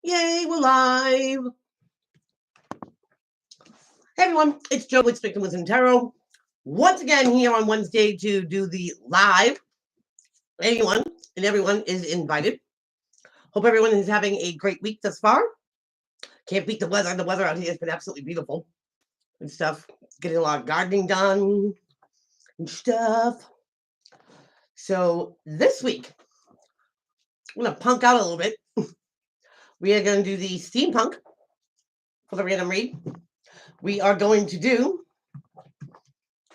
Yay, we're live. Hey everyone, it's Joe with Speaking Wisdom Tarot. Once again here on Wednesday to do the live. Anyone and everyone is invited. Hope everyone is having a great week thus far. Can't beat the weather. The weather out here has been absolutely beautiful and stuff. Getting a lot of gardening done and stuff. So this week, I'm going to punk out a little bit. We are going to do the steampunk for the random read. We are going to do,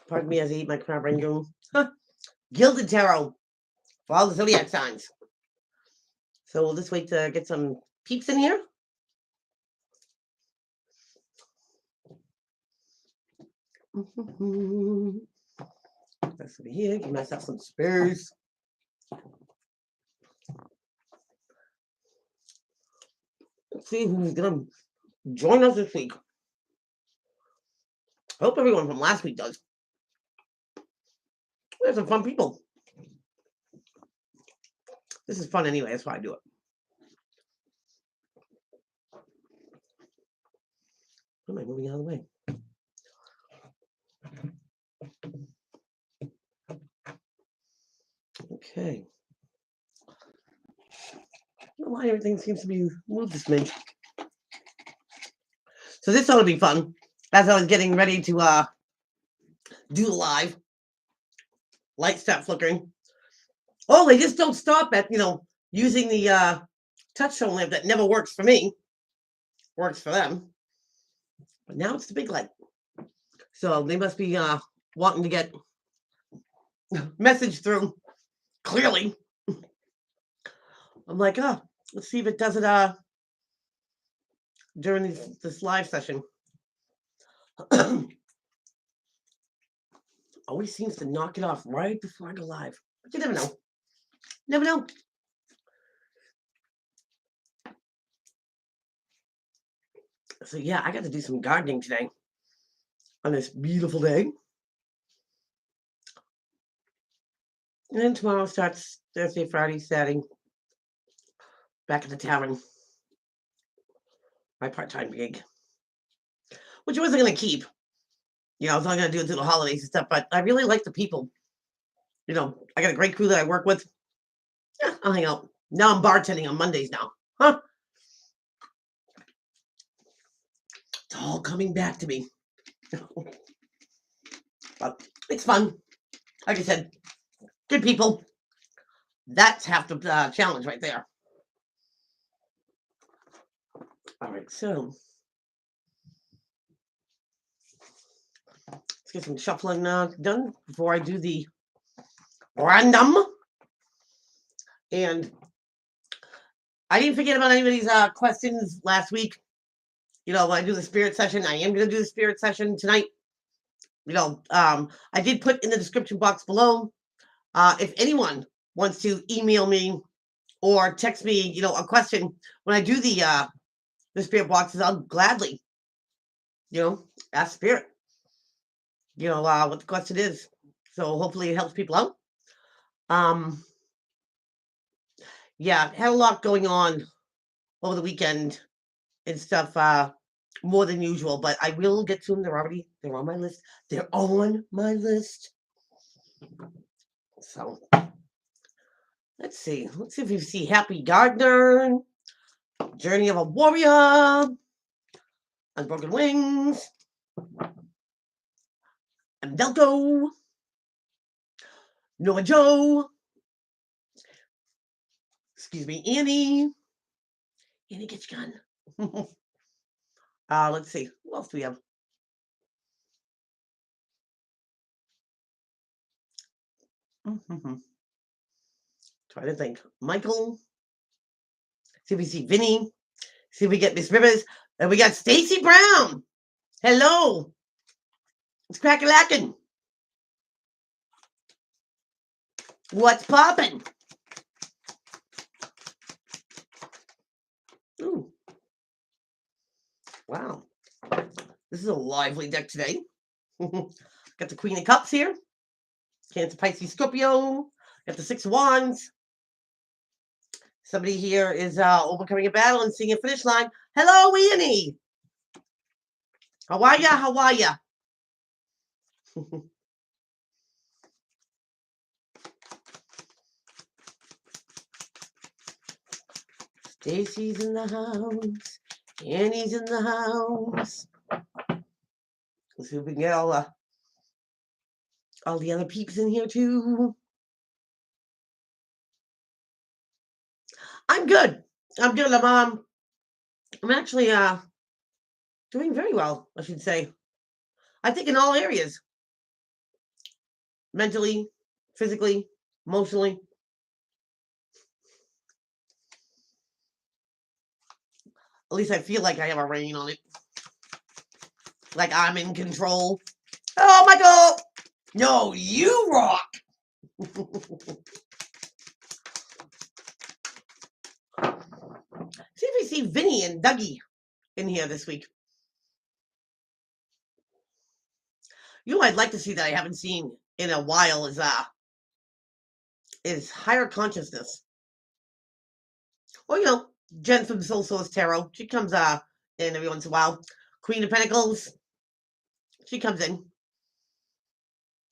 pardon me as I eat my crab rangoon, Gilded Tarot for all the zodiac signs. So we'll just wait to get some peeps in here. That's over here. Give myself some space. Let's see who's going to join us this week. I hope everyone from last week does. We have some fun people. This is fun anyway. That's why I do it. Why am I moving out of the way? Okay. I don't know why everything seems to be moved this smidge. So this ought to be fun. As I was getting ready to do the live, lights start flickering. Oh, they just don't stop at, using the touchstone lamp that never works for me. Works for them. But now it's the big light. So they must be wanting to get message through clearly. I'm like, let's see if it does it during this live session. Always seems to knock it off right before I go live. But you never know. Never know. So yeah, I got to do some gardening today on this beautiful day. And then tomorrow starts Thursday, Friday, Saturday. Back at the tavern. My part-time gig. Which I wasn't going to keep. I was only going to do it through the holidays and stuff, but I really like the people. I got a great crew that I work with. Yeah, I'll hang out. Now I'm bartending on Mondays now. Huh? It's all coming back to me. But it's fun. Like I said, good people. That's half the challenge right there. All right, so let's get some shuffling done before I do the random. And I didn't forget about anybody's questions last week. When I do the spirit session, I am going to do the spirit session tonight. I did put in the description box below. If anyone wants to email me or text me, a question when I do the spirit boxes, I'll gladly, ask spirit, what the question is. So hopefully it helps people out. Yeah, had a lot going on over the weekend and stuff, more than usual, but I will get to them. They're on my list. They're on my list. So let's see if you see Happy Gardener, Journey of a Warrior, Unbroken Wings, and Delco, Noah Joe, excuse me, Annie, get your gun. Let's see, who else do we have? Try to think. Michael. See if we see Vinny. See if we get Miss Rivers. And we got Stacy Brown. Hello. It's crack-a-lackin'. What's poppin'? Ooh. Wow. This is a lively deck today. Got the Queen of Cups here. Cancer, Pisces, Scorpio. Got the Six of Wands. Somebody here is overcoming a battle and seeing a finish line. Hello, Annie. How are ya? How are ya? Stacy's in the house. Annie's in the house. Let's see if we can get all the other peeps in here too. I'm good. I'm good. I'm actually doing very well, I should say. I think in all areas. Mentally, physically, emotionally. At least I feel like I have a rein on it. Like I'm in control. Oh, Michael! No, you rock! See if we see Vinny and Dougie in here this week. You know, I'd like to see that I haven't seen in a while is higher consciousness. Or, you know, Jen from Soul Source Tarot. She comes in every once in a while. Queen of Pentacles. She comes in.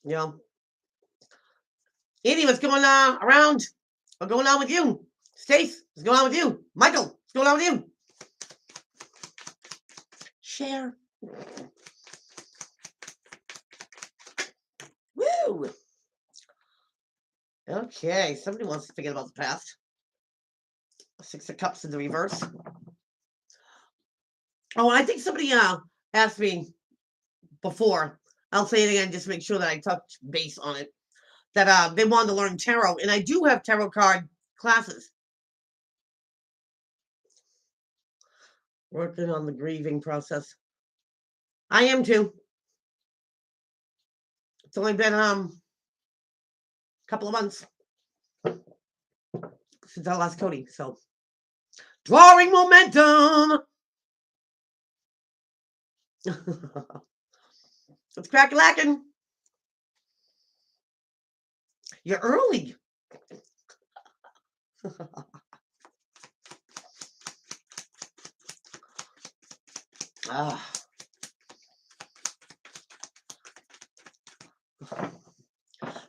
You know. Andy, what's going on around? What's going on with you? Stace, what's going on with you? Michael, what's going on with you? Share. Woo! Okay, somebody wants to forget about the past. Six of Cups in the reverse. Oh, I think somebody asked me before. I'll say it again just to make sure that I touch base on it. That they wanted to learn tarot, and I do have tarot card classes. Working on the grieving process. I am too. It's only been a couple of months since I lost Cody, so drawing momentum. It's crack-a-lacking. You're early.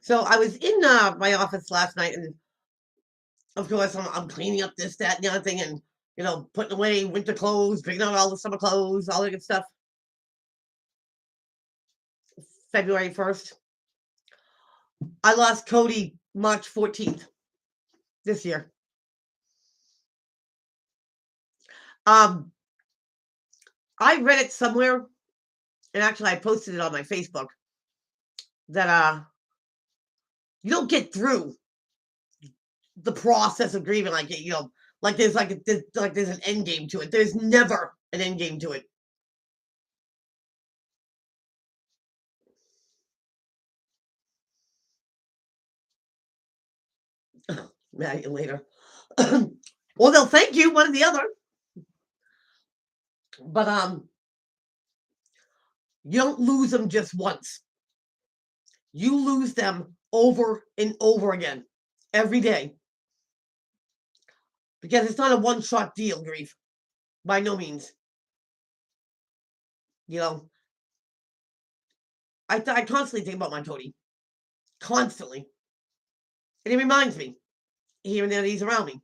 So I was in my office last night, and of course I'm cleaning up this, that, and the other thing, and you know, putting away winter clothes, picking out all the summer clothes, all that good stuff. February 1st. I lost Cody March 14th this year. I read it somewhere, and actually I posted it on my Facebook, that you don't get through the process of grieving like it, you know, like there's there's an end game to it. There's never an end game to it. Mad you later. Well, they'll thank you, one or the other. But you don't lose them just once. You lose them over and over again, every day. Because it's not a one-shot deal, grief. By no means. You know, I constantly think about my Cody. Constantly. And it reminds me, here and there, that he's around me.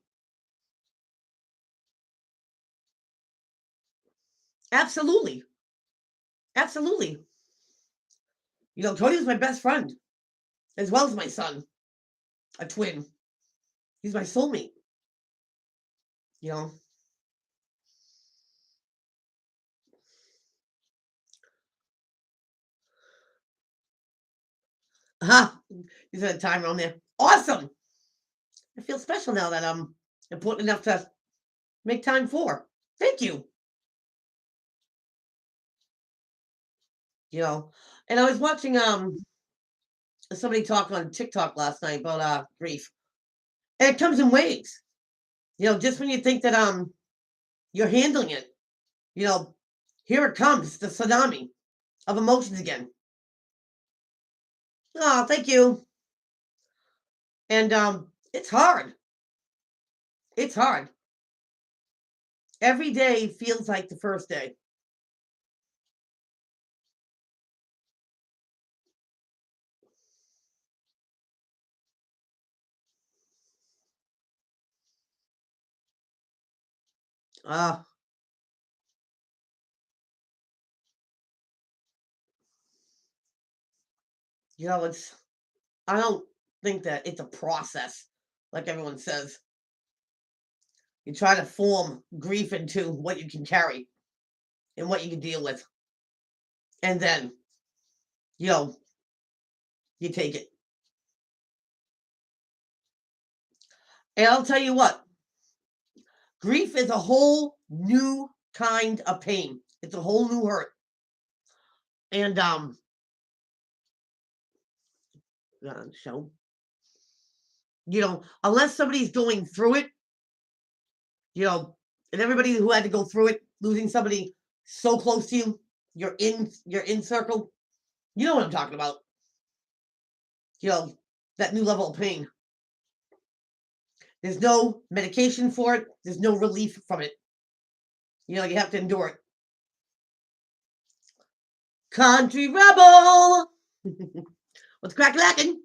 Absolutely. Absolutely. You know, Cody was my best friend, as well as my son, a twin. He's my soulmate. You know. Aha. He's at a timer on there. Awesome. I feel special now that I'm important enough to make time for. Thank you. You know. And I was watching somebody talk on TikTok last night about grief. And it comes in waves. You know, just when you think that you're handling it, you know, here it comes, the tsunami of emotions again. Oh, thank you. And it's hard. It's hard. Every day feels like the first day. Uh, it's, I don't think that it's a process like everyone says. You try to form grief into what you can carry and what you can deal with. And then, you know, you take it. And I'll tell you what, grief is a whole new kind of pain. It's a whole new hurt. And so unless somebody's going through it, and everybody who had to go through it, losing somebody so close to you, you're in circle. You know what I'm talking about. That new level of pain. There's no medication for it. There's no relief from it. You have to endure it. Country rebel. What's crack lacking?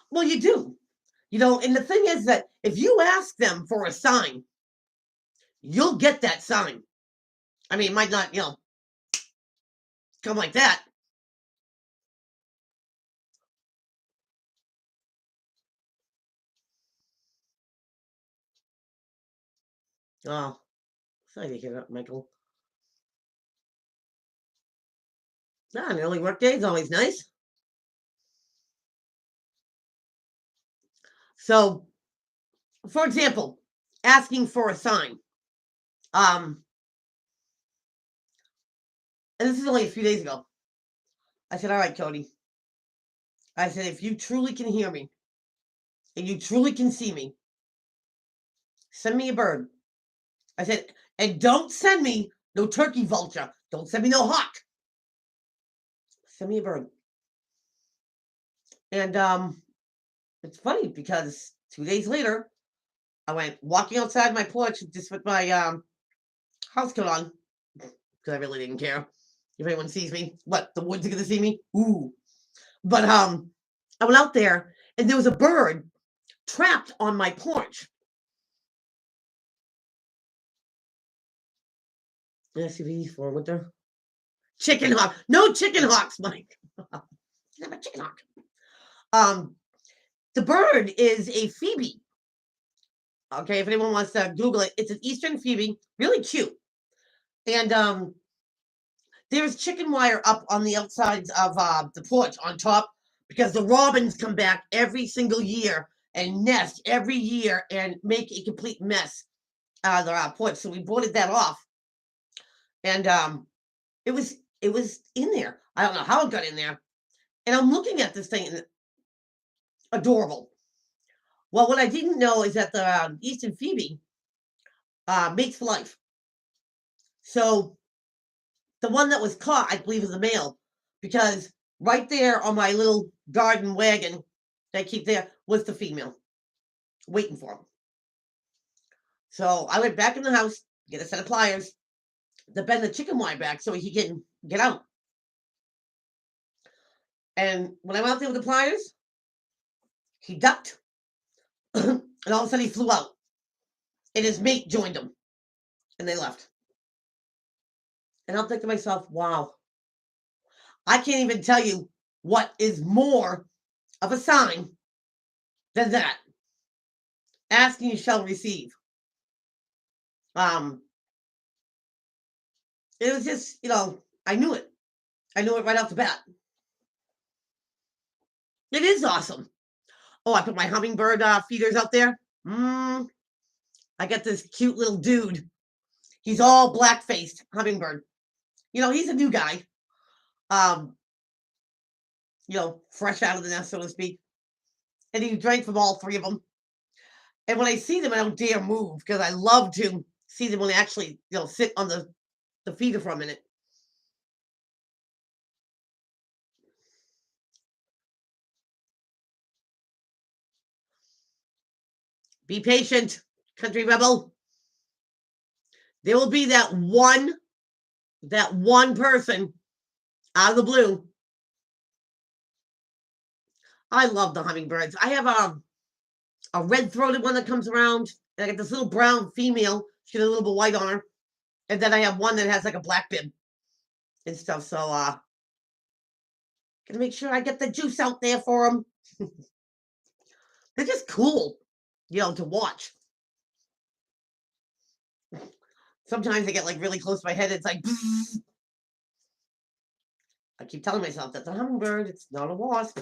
Well, you do. And the thing is that if you ask them for a sign, you'll get that sign. I mean, it might not, come like that. Oh, sorry to hear that, Michael. An early work day is always nice. So, for example, asking for a sign. And this is only a few days ago. I said, all right, Cody. I said, if you truly can hear me and you truly can see me, send me a bird. I said, and don't send me no turkey vulture. Don't send me no hawk. Send me a bird. And it's funny because 2 days later, I went walking outside my porch just with my house coat on because I really didn't care if anyone sees me. What, the woods are gonna see me? Ooh. But I went out there and there was a bird trapped on my porch. SUV for winter. Chicken hawk. No chicken hawks, Mike. Not a chicken hawk. The bird is a phoebe. Okay, if anyone wants to Google it, it's an eastern phoebe, really cute. And there's chicken wire up on the outsides of the porch on top because the robins come back every single year and nest every year and make a complete mess out of the porch. So we boarded that off, and it was in there. I don't know how it got in there, and I'm looking at this thing, and adorable. Well, what I didn't know is that the eastern phoebe mates for life. So the one that was caught, I believe, is the male, because right there on my little garden wagon that I keep there was the female waiting for him. So I went back in the house, get a set of pliers to bend the chicken wire back so he can get out. And when I went out there with the pliers, he ducked, and all of a sudden he flew out, and his mate joined him, and they left. And I'm thinking to myself, wow, I can't even tell you what is more of a sign than that. Asking you shall receive. It was just, I knew it. I knew it right off the bat. It is awesome. Oh, I put my hummingbird feeders out there. I got this cute little dude. He's all black-faced hummingbird. He's a new guy. Fresh out of the nest, so to speak. And he drank from all three of them. And when I see them, I don't dare move because I love to see them when they actually, sit on the feeder for a minute. Be patient, country rebel. There will be that one person out of the blue. I love the hummingbirds. I have a red-throated one that comes around. And I got this little brown female. She got a little bit white on her. And then I have one that has like a black bib and stuff. So gonna make sure I get the juice out there for them. They're just cool, to watch. Sometimes they get like really close to my head. It's like, bzz. I keep telling myself that's a hummingbird. It's not a wasp.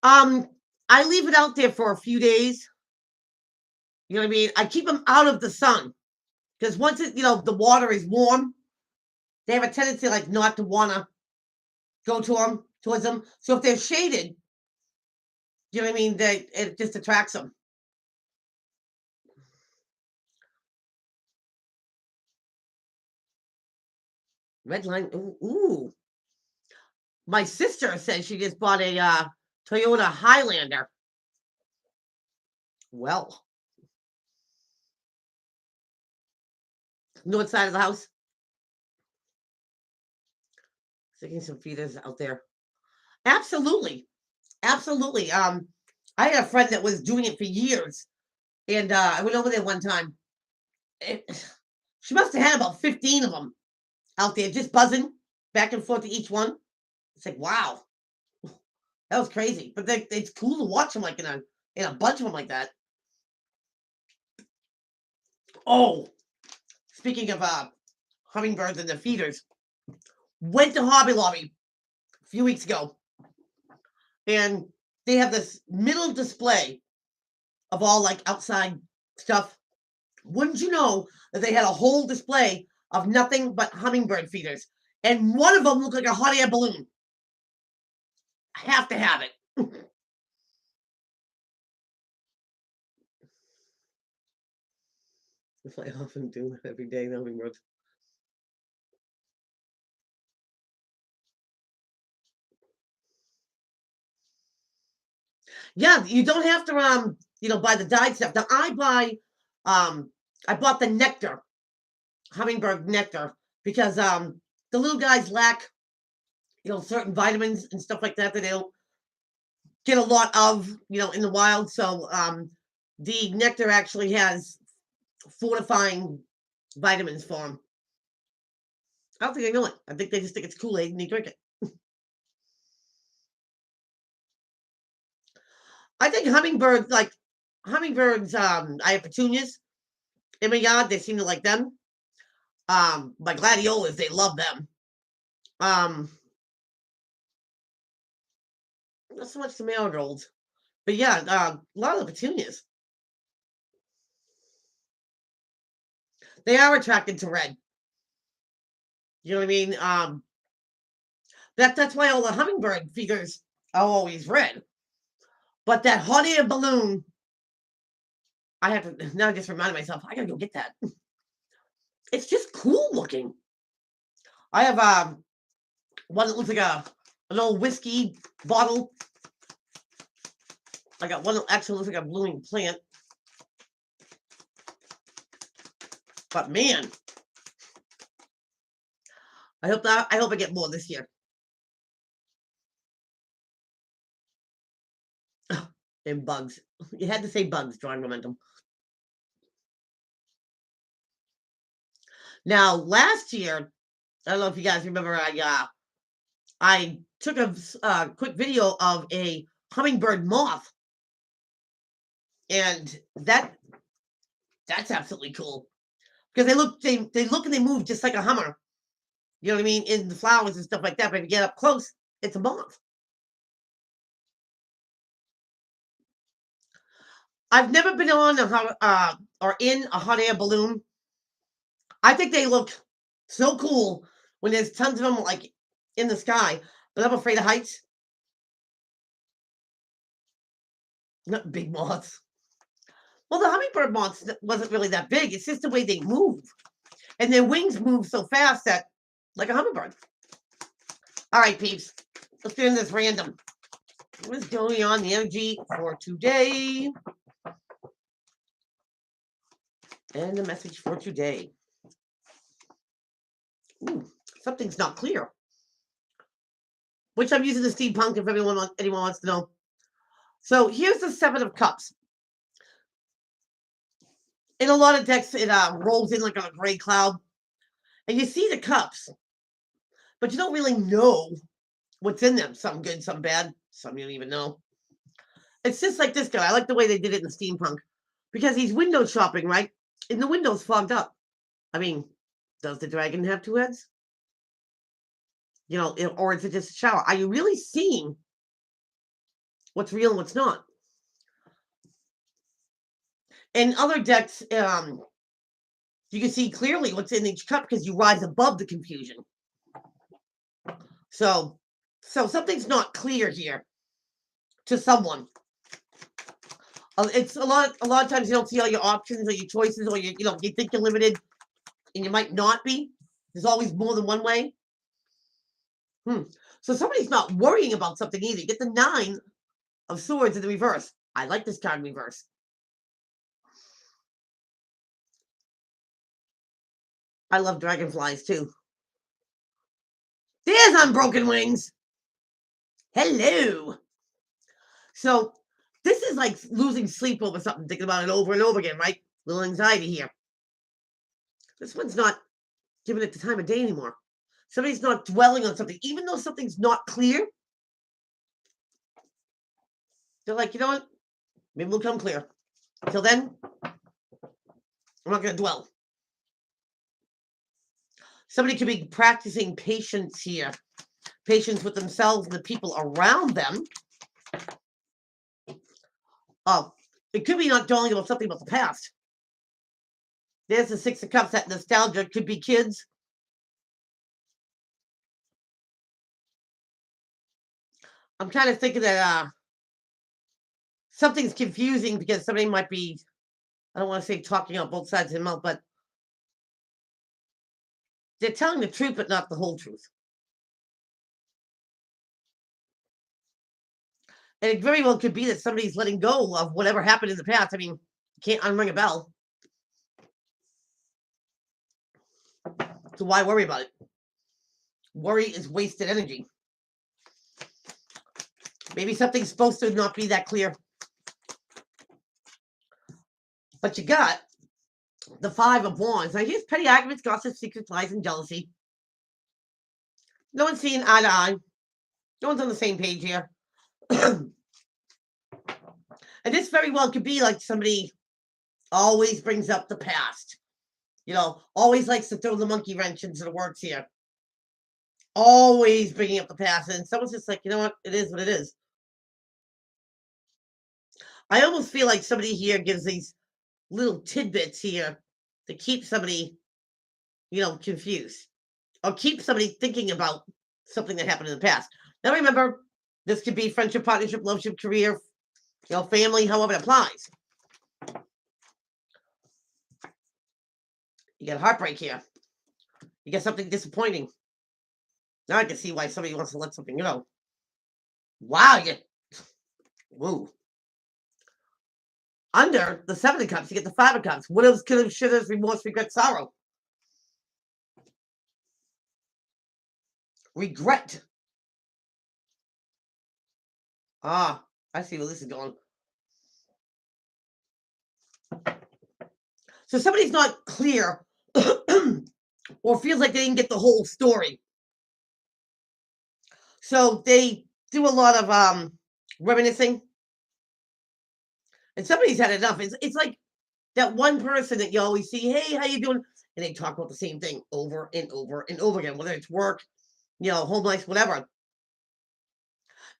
I leave it out there for a few days. You know what I mean? I keep them out of the sun because once the water is warm, they have a tendency like not to want to go towards them. So if they're shaded, you know what I mean? It just attracts them. Red line. Ooh. My sister said she just bought a Toyota Highlander. Well, north side of the house. Sticking some feeders out there. Absolutely. Absolutely. I had a friend that was doing it for years. And I went over there one time. She must have had about 15 of them out there just buzzing back and forth to each one. It's like, wow. That was crazy. But it's cool to watch them like in a bunch of them like that. Oh, speaking of hummingbirds and the feeders, went to Hobby Lobby a few weeks ago. And they have this middle display of all like outside stuff. Wouldn't you know that they had a whole display of nothing but hummingbird feeders? And one of them looked like a hot air balloon. I have to have it. If I often do every day, the hummingbirds. Yeah, you don't have to buy the dyed stuff. Now I bought the nectar, hummingbird nectar, because the little guys lack certain vitamins and stuff like that they don't get a lot of in the wild. So the nectar actually has fortifying vitamins for them. I don't think they know it. I think they just think it's Kool-Aid and they drink it. I think hummingbirds, I have petunias in my yard. They seem to like them. My gladiolas, they love them. Not so much the marigolds, but yeah, a lot of the petunias. They are attracted to red. You know what I mean? That's why all the hummingbird feeders are always red. But that hot air balloon, I have to now just remind myself, I gotta go get that. It's just cool looking. I have one that looks like an old whiskey bottle. I got one that actually looks like a blooming plant. But man, I hope I get more this year. And bugs. You had to say bugs, drawing momentum. Now, last year, I don't know if you guys remember, I took a quick video of a hummingbird moth, and that's absolutely cool because they look and they move just like a hummer. You know what I mean? In the flowers and stuff like that. But if you get up close, it's a moth. I've never been on or in a hot air balloon. I think they look so cool when there's tons of them like in the sky, but I'm afraid of heights. Not big moths. Well, the hummingbird moths wasn't really that big. It's just the way they move, and their wings move so fast that like a hummingbird. All right, peeps, let's do this random. What's going on? The energy for today. And the message for today. Ooh, something's not clear. Which I'm using the steampunk if anyone wants to know. So here's the Seven of Cups. In a lot of decks, it rolls in like on a gray cloud. And you see the cups, but you don't really know what's in them. Some good, some bad, some you don't even know. It's just like this guy. I like the way they did it in the steampunk. Because he's window shopping, right? And the window's fogged up. I mean, does the dragon have two heads? You know, or is it just a shower? Are you really seeing what's real and what's not? In other decks, you can see clearly what's in each cup because you rise above the confusion. So something's not clear here to someone. It's a lot of times you don't see all your options or your choices, or you think you're limited, and you might not be. There's always more than one way. So somebody's not worrying about something either. You get the Nine of Swords in the reverse. I like this card in reverse. I love dragonflies too. There's Unbroken Wings. Hello. So this is like losing sleep over something, thinking about it over and over again, right? Little anxiety here. This one's not giving it the time of day anymore. Somebody's not dwelling on something, even though something's not clear. They're like, you know what? Maybe we'll come clear. Until then, I'm not going to dwell. Somebody could be practicing patience here. Patience with themselves and the people around them. Oh, it could be not dwelling about something about the past. There's the Six of Cups, that nostalgia. Could be kids. I'm kind of thinking that something's confusing because somebody might be, I don't want to say talking out both sides of their mouth, but they're telling the truth, but not the whole truth. And it very well could be that somebody's letting go of whatever happened in the past. I mean, you can't unring a bell. So why worry about it? Worry is wasted energy. Maybe something's supposed to not be that clear. But you got the Five of Wands. Now here's petty arguments, gossip, secrets, lies, and jealousy. No one's seeing eye to eye. No one's on the same page here. And this very well could be like somebody always brings up the past. You know, always likes to throw the monkey wrench into the works here. Always bringing up the past. And someone's just like, you know what? It is what it is. I almost feel like somebody here gives these little tidbits here to keep somebody, confused. Or keep somebody thinking about something that happened in the past. Now remember, this could be friendship, partnership, loveship, career, family, however it applies. You got heartbreak here. You get something disappointing. Now I can see why somebody wants to let something go. Wow, woo. Under the Seven of Cups, you get the Five of Cups. What else could have, should have, remorse, regret, sorrow? Regret. Ah, I see where this is going. So somebody's not clear or feels like they didn't get the whole story. So they do a lot of reminiscing. And somebody's had enough. It's like that one person that you always see, hey, how you doing? And they talk about the same thing over and over and over again, whether it's work, home life, whatever.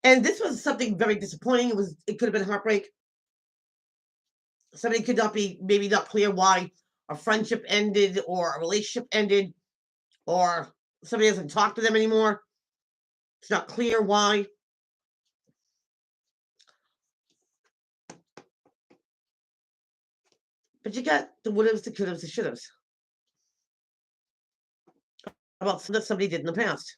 And this was something very disappointing. It could have been heartbreak. Somebody could not be maybe not clear why a friendship ended or a relationship ended, or somebody doesn't talk to them anymore. It's not clear why. But you got the would-haves, the could-haves, the should-haves. About something that somebody did in the past.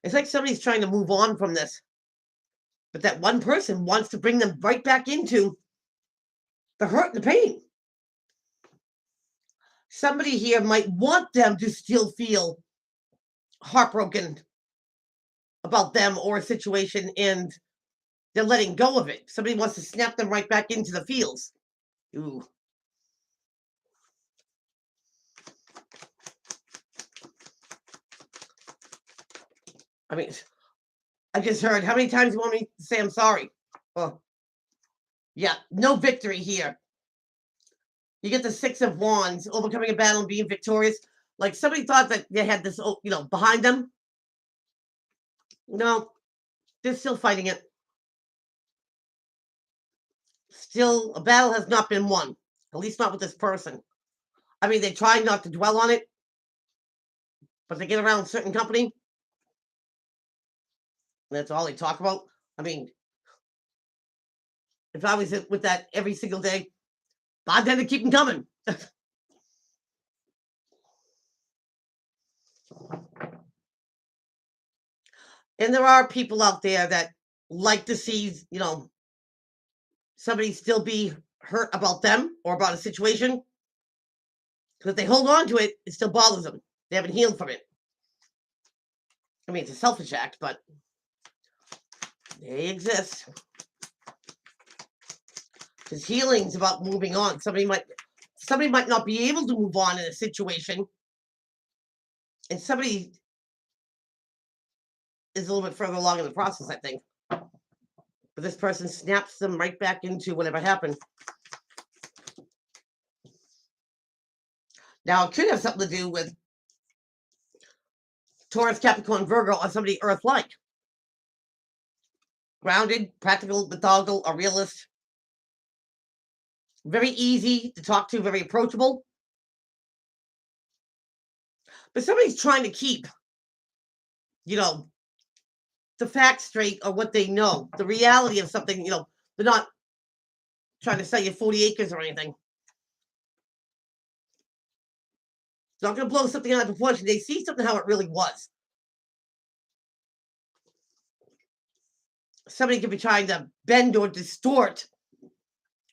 It's like somebody's trying to move on from this, but that one person wants to bring them right back into the hurt and the pain. Somebody here might want them to still feel heartbroken about them or a situation, and they're letting go of it. Somebody wants to snap them right back into the feels. Ooh. I mean, I just heard, how many times you want me to say I'm sorry? Oh, yeah, no victory here. You get the Six of Wands, overcoming a battle and being victorious. Like somebody thought that they had this, behind them. No, they're still fighting it. Still, a battle has not been won. At least not with this person. I mean, they try not to dwell on it, but they get around certain company. That's all they talk about. I mean, if I was with that every single day, I'd then to keep them coming. And there are people out there that like to see, somebody still be hurt about them or about a situation. Because if they hold on to it, it still bothers them. They haven't healed from it. I mean, it's a selfish act, but they exist. Because healing's about moving on. Somebody might not be able to move on in a situation, and somebody is a little bit further along in the process, I think. But this person snaps them right back into whatever happened. Now, it could have something to do with Taurus, Capricorn, Virgo, or somebody Earth-like. Grounded, practical, methodical, a realist. Very easy to talk to, very approachable. But somebody's trying to keep, the facts straight or what they know, the reality of something, they're not trying to sell you 40 acres or anything. It's not going to blow something out of proportion. They see something how it really was. Somebody could be trying to bend or distort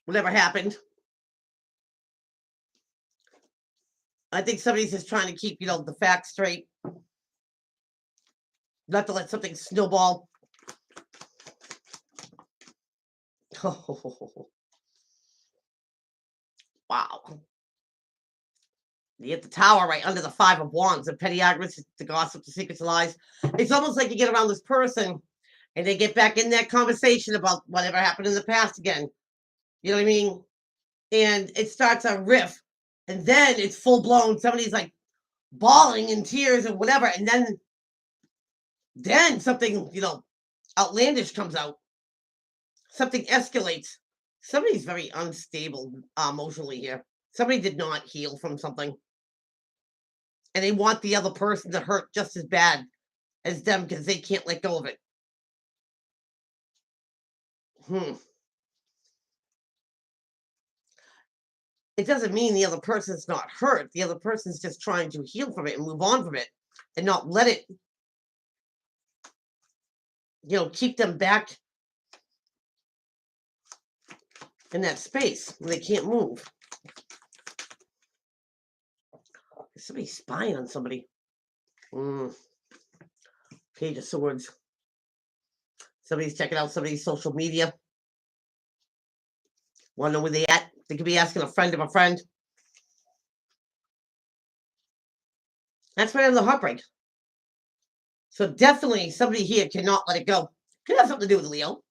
whatever happened. I think somebody's just trying to keep, the facts straight. Not to let something snowball. Oh, wow. You get the Tower right under the Five of Wands, the petty arguments, the gossip, the secrets, the lies. It's almost like you get around this person and they get back in that conversation about whatever happened in the past again. You know what I mean? And it starts a riff, and then it's full blown. Somebody's like bawling in tears or whatever, and then something outlandish comes out. Something escalates. Somebody's very unstable emotionally here. Somebody did not heal from something, and they want the other person to hurt just as bad as them because they can't let go of it. It doesn't mean the other person's not hurt. The other person's just trying to heal from it and move on from it and not let it, keep them back in that space where they can't move. Somebody's spying on somebody. Page of Swords. Somebody's checking out somebody's social media. Want to know where they at? They could be asking a friend of a friend. That's right, the heartbreak. So definitely somebody here cannot let it go. Could have something to do with Leo.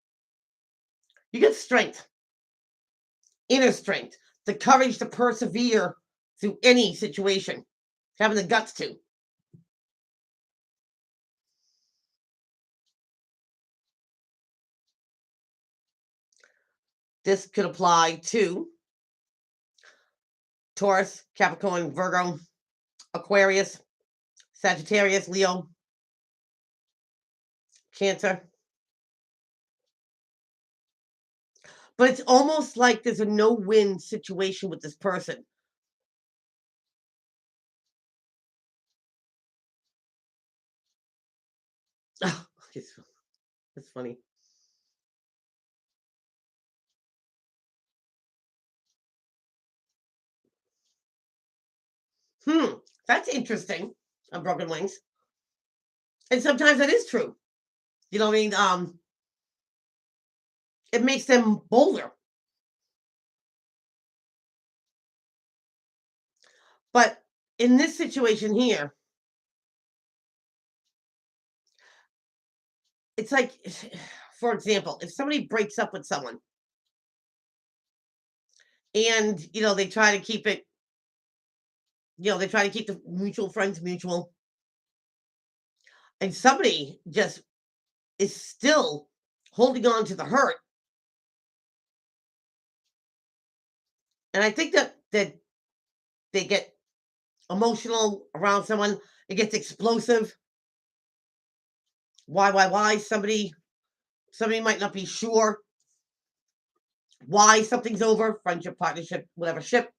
You get strength. Inner strength. The courage to persevere through any situation. Having the guts to. This could apply to Taurus, Capricorn, Virgo, Aquarius, Sagittarius, Leo, Cancer. But it's almost like there's a no-win situation with this person. Just that's funny. Hmm, that's interesting. On broken wings, and sometimes that is true. You know what I mean? It makes them bolder. But in this situation here, it's like, for example, if somebody breaks up with someone and they try to keep it, they try to keep the mutual friends mutual, and somebody just is still holding on to the hurt. And I think that they get emotional around someone. It gets explosive. Why? Somebody might not be sure why something's over, friendship, partnership, whatever ship.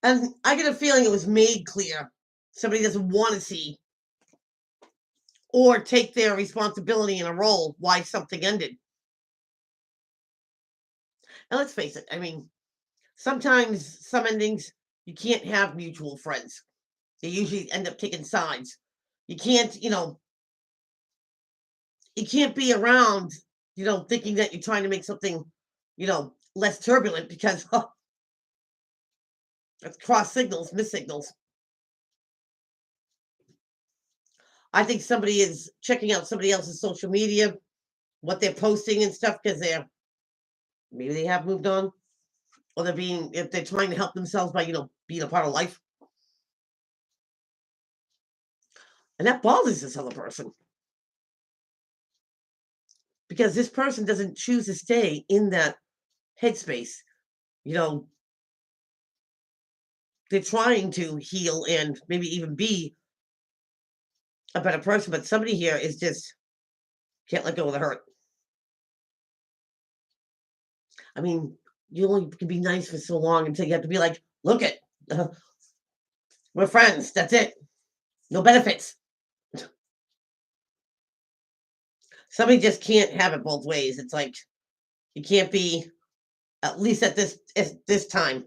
And I get a feeling it was made clear. Somebody doesn't want to see or take their responsibility in a role why something ended. And let's face it, I mean, sometimes some endings you can't have mutual friends. They usually end up taking sides. You can't, you can't be around, thinking that you're trying to make something, less turbulent because that's cross signals, miss signals. I think somebody is checking out somebody else's social media, what they're posting and stuff, because maybe they have moved on, or if they're trying to help themselves by being a part of life, and that bothers this other person because this person doesn't choose to stay in that headspace. You know, they're trying to heal and maybe even be a better person, but somebody here is just can't let go of the hurt. I mean, you only can be nice for so long until you have to be like, look it, we're friends. That's it. No benefits. Somebody just can't have it both ways. It's like you can't be at least at this time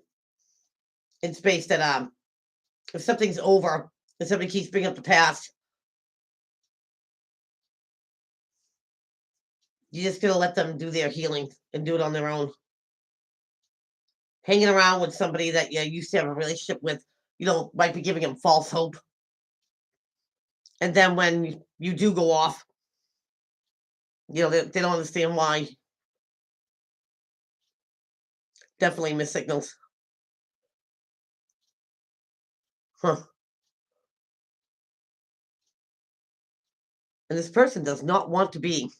in space that if something's over and somebody keeps bringing up the past, you just gonna let them do their healing and do it on their own. Hanging around with somebody that you used to have a relationship with, might be giving them false hope. And then when you do go off, they don't understand why. Definitely miss signals. Huh. And this person does not want to be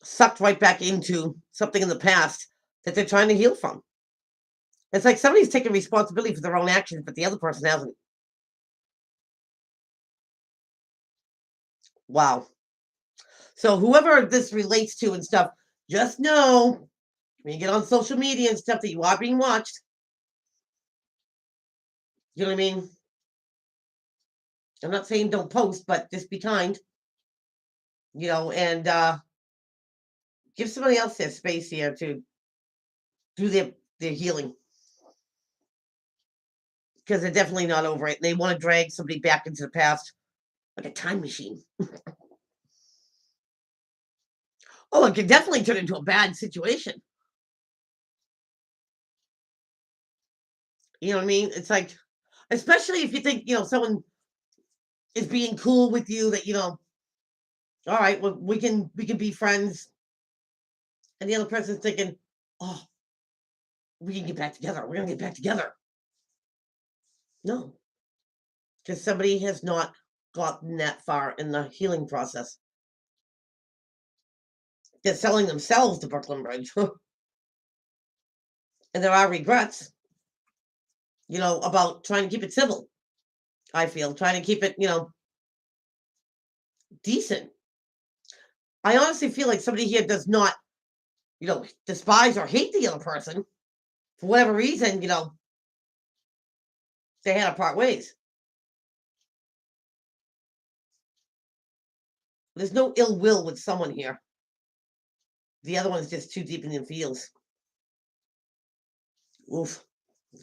sucked right back into something in the past that they're trying to heal from. It's like somebody's taking responsibility for their own actions, but the other person hasn't. Wow. So whoever this relates to and stuff, just know when you get on social media and stuff that you are being watched. You know what I mean? I'm not saying don't post, but just be kind, and give somebody else their space here to do their healing because they're definitely not over it. They want to drag somebody back into the past like a time machine. Oh, it could definitely turn into a bad situation. You know what I mean? It's like, especially if you think, someone is being cool with you, that, all right, well, we can be friends. And the other person's thinking, oh, we can get back together. We're gonna get back together. No, because somebody has not gotten that far in the healing process. They're selling themselves to Brooklyn Bridge. And there are regrets, about trying to keep it civil. I feel trying to keep it, decent. I honestly feel like somebody here does not, despise or hate the other person. For whatever reason, they had to part ways. There's no ill will with someone here. The other one's just too deep in the feels. Oof.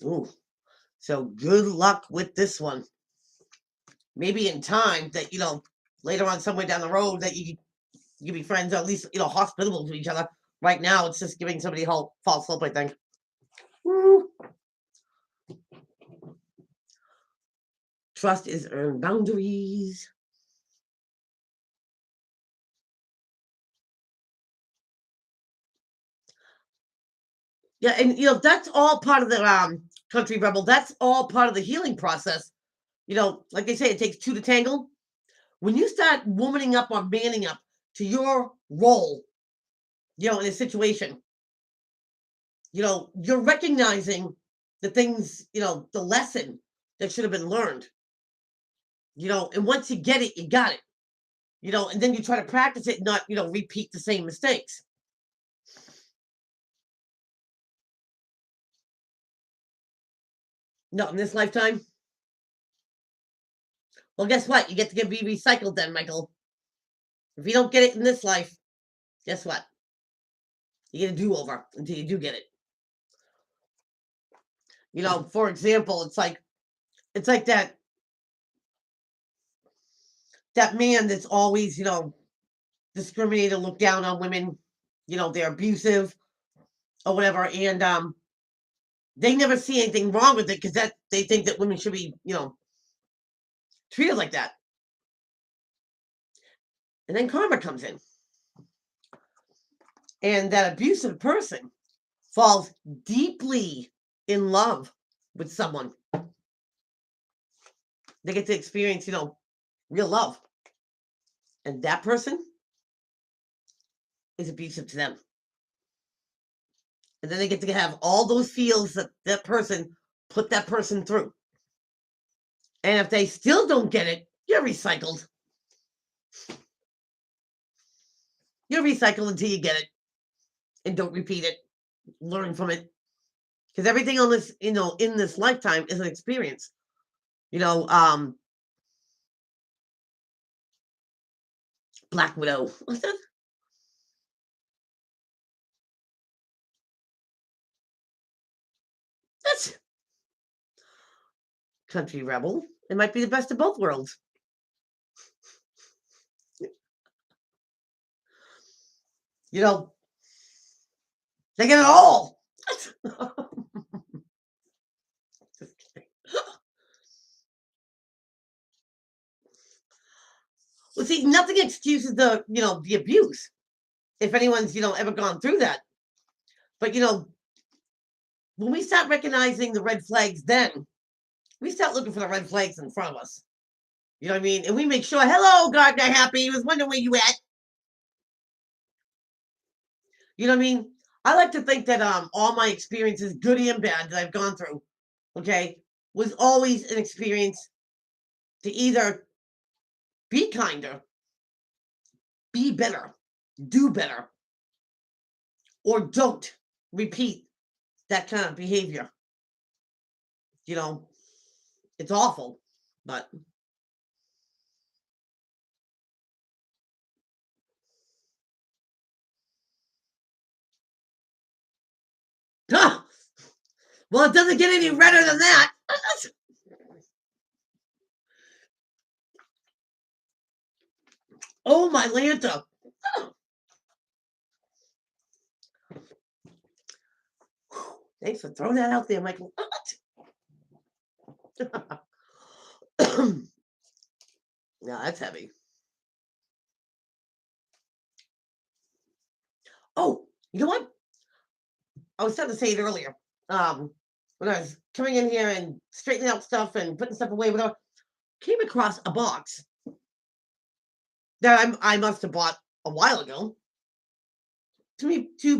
Oof. So good luck with this one. Maybe in time that, later on somewhere down the road that you can be friends, or at least, hospitable to each other. Right now, it's just giving somebody false hope, I think. Woo. Trust is earned boundaries. Yeah, and that's all part of the country rebel. That's all part of the healing process. Like they say, it takes two to tangle. When you start womaning up or manning up to your role, in a situation, you're recognizing the things, the lesson that should have been learned. And once you get it, you got it. And then you try to practice it, not, repeat the same mistakes. Not in this lifetime. Well, guess what? You get to be recycled then, Michael. If you don't get it in this life, guess what? You get a do-over until you do get it. For example, it's like that man that's always, discriminated, look down on women, they're abusive or whatever, and they never see anything wrong with it because that they think that women should be, treated like that. And then karma comes in. And that abusive person falls deeply in love with someone. They get to experience, real love. And that person is abusive to them. And then they get to have all those feels that that person put that person through. And if they still don't get it, you're recycled. You're recycled until you get it. And don't repeat it. Learn from it. Because everything on this, in this lifetime is an experience. Black Widow. What's that? That's country rebel. It might be the best of both worlds. They get it all. Well, see, nothing excuses the abuse. If anyone's ever gone through that, but when we start recognizing the red flags, then we start looking for the red flags in front of us. You know what I mean? And we make sure, hello, Gardner Happy. He was wondering where you at. You know what I mean? I like to think that all my experiences, good and bad, that I've gone through, okay, was always an experience to either be kinder, be better, do better, or don't repeat that kind of behavior. It's awful, but well, it doesn't get any redder than that. Oh, my Lanta. Thanks for throwing that out there, Michael. Yeah, that's heavy. Oh, you know what? I was starting to say it earlier. When I was coming in here and straightening out stuff and putting stuff away, whatever, came across a box that I must have bought a while ago to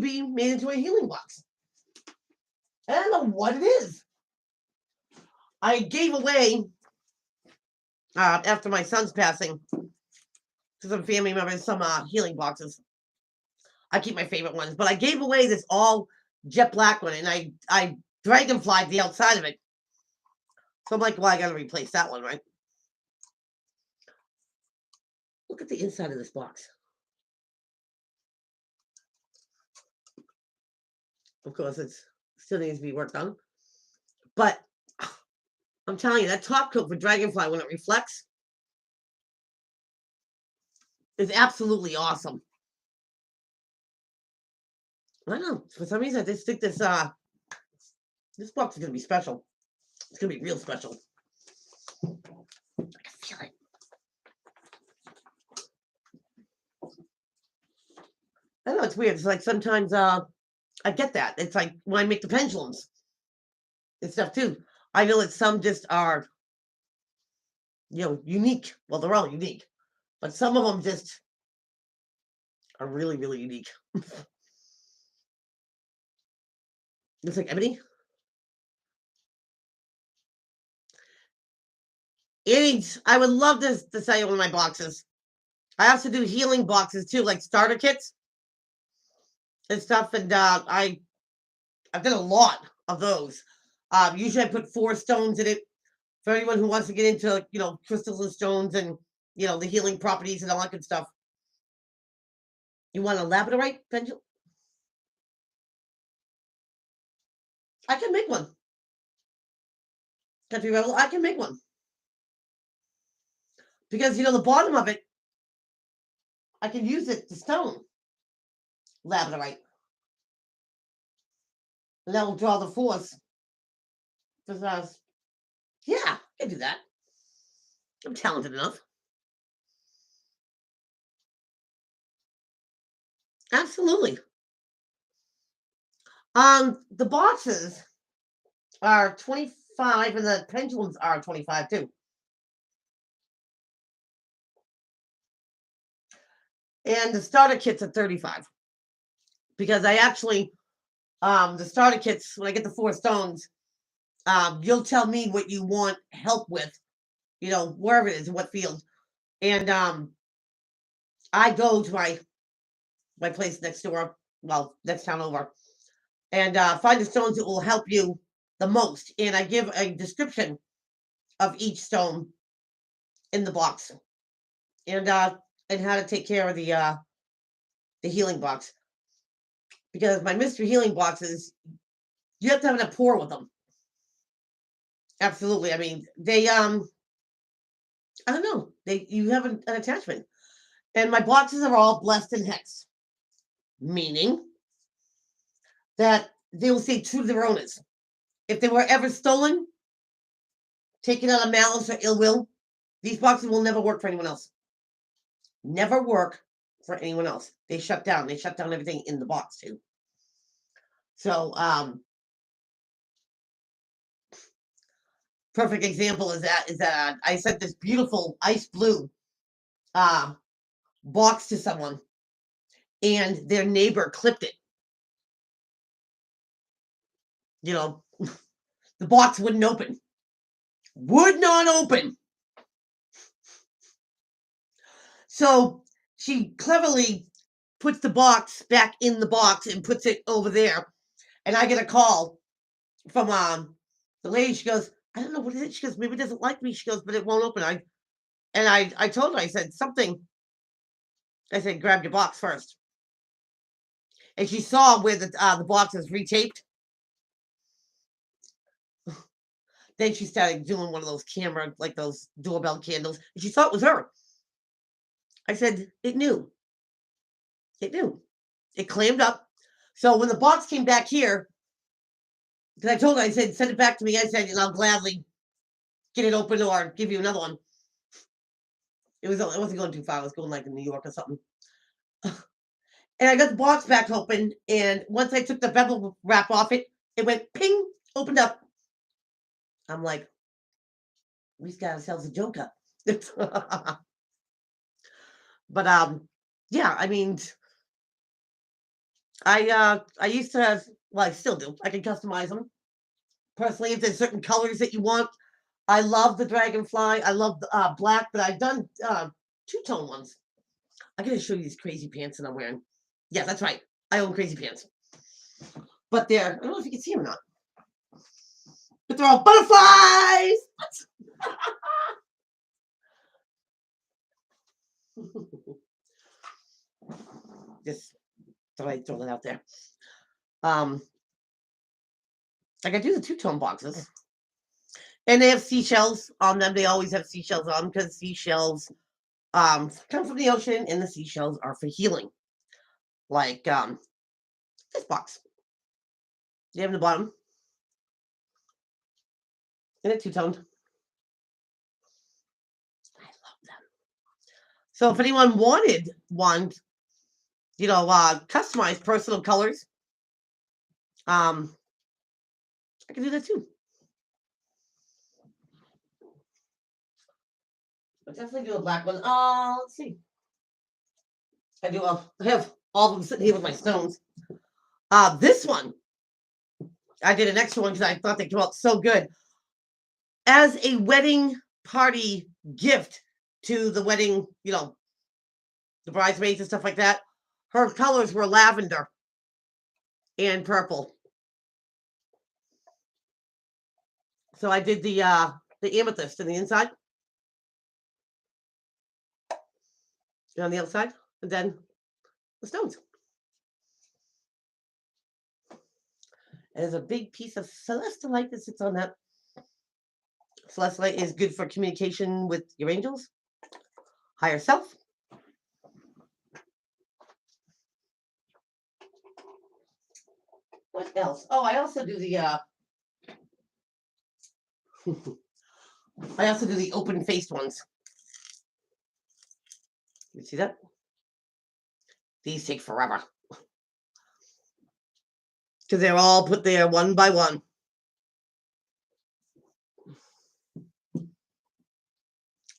be made into a healing box. I don't know what it is. I gave away after my son's passing to some family members some healing boxes. I keep my favorite ones, but I gave away this all jet black one, and I dragonflied the outside of it. So I'm like, well, I got to replace that one, right? Look at the inside of this box. Of course, it still needs to be worked on. But I'm telling you, that top coat for Dragonfly, when it reflects, is absolutely awesome. I know. For some reason, I just think this box is going to be special. It's going to be real special. I can feel it. I know, it's weird. It's like sometimes I get that. It's like when I make the pendulums and stuff too. I know that some just are, unique. Well, they're all unique, but some of them just are really, really unique. Looks like ebony. Aries, I would love to sell you one of my boxes. I also do healing boxes too, like starter kits and stuff. And I've done a lot of those. Usually I put 4 stones in it for anyone who wants to get into, crystals and stones and, the healing properties and all that good stuff. You want a labradorite pendulum? I can make one. Country Rebel, I can make one. Because, the bottom of it, I can use it to stone labradorite. And that will draw the force. Because, yeah, I can do that. I'm talented enough. Absolutely. The boxes are 25 and the pendulums are 25 too. And the starter kits are 35. Because I actually, the starter kits, when I get the 4 stones, you'll tell me what you want help with, wherever it is, in what field. And I go to my place next door, well, next town over, and find the stones that will help you the most. And I give a description of each stone in the box, and how to take care of the healing box. Because my mystery healing boxes, you have to have an rapport with them. Absolutely. I mean, they I don't know. You have an attachment. And my boxes are all blessed and hexed, meaning that they will stay true to their owners. If they were ever stolen, taken out of malice or ill will, these boxes will never work for anyone else. Never work for anyone else. They shut down. They shut down everything in the box too. So, perfect example is that I sent this beautiful ice blue box to someone, and their neighbor clipped it. The box wouldn't open. Would not open. So she cleverly puts the box back in the box and puts it over there. And I get a call from the lady. She goes, I don't know what it is. She goes, maybe it doesn't like me. She goes, but it won't open. I told her, I said, something. I said, grab your box first. And she saw where the box is retaped. Then she started doing one of those camera, like those doorbell candles. And she thought it was her. I said, it knew. It knew. It clammed up. So when the box came back here, because I told her, I said, send it back to me. I said, and I'll gladly get it open or give you another one. It wasn't going too far. I was going like in New York or something. And I got the box back open. And once I took the bevel wrap off it, it went ping, opened up. I'm like, we just got ourselves a joker. But yeah, I mean, I used to have, well, I still do. I can customize them. Personally, if there's certain colors that you want, I love the dragonfly. I love the black, but I've done 2-tone ones. I gotta show you these crazy pants that I'm wearing. Yeah, that's right. I own crazy pants. But I don't know if you can see them or not. But they're all butterflies! Just thought I'd throw that out there. Like I do the two-tone boxes. And they have seashells on them. They always have seashells on them because seashells come from the ocean and the seashells are for healing. Like this box. They have the bottom. And it's two-toned. I love them. So if anyone wanted one, customized personal colors, I can do that too. I'll definitely do a black one. Let's see. I have all of them sitting here with my stones. This one, I did an extra one because I thought they came out so good. As a wedding party gift to the wedding, the bridesmaids and stuff like that, her colors were lavender and purple. So I did the amethyst on the inside. And on the outside, and then the stones. And there's a big piece of celestite that sits on that. Celestite is good for communication with your angels, higher self. What else? Oh, I also do the I also do the open-faced ones. You see that? These take forever. Because they're all put there one by one.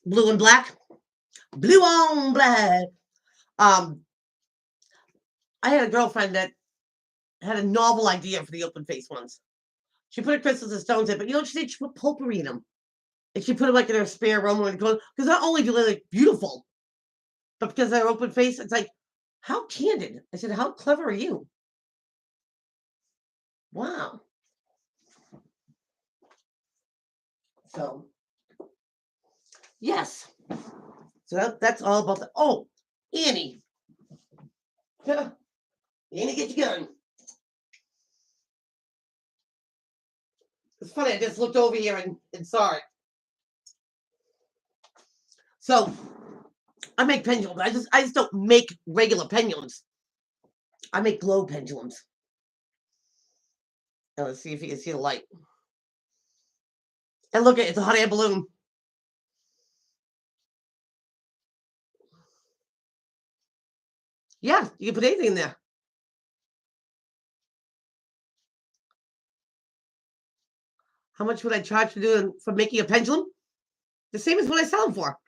Blue and black. Blue on black. I had a girlfriend that had a novel idea for the open-faced ones. She put her crystals and stones in, but she said she put potpourri in them. And she put them like in her spare room because not only do they look beautiful, but because they're open face, it's like, how candid. I said, how clever are you? Wow. So, yes. So that's all about the. Oh, Annie. Annie, get your gun. It's funny, I just looked over here and saw it. So, I make pendulums. I just don't make regular pendulums. I make glow pendulums. Now let's see if you can see the light. And look, it's a hot air balloon. Yeah, you can put anything in there. How much would I charge for making a pendulum? The same as what I sell them for.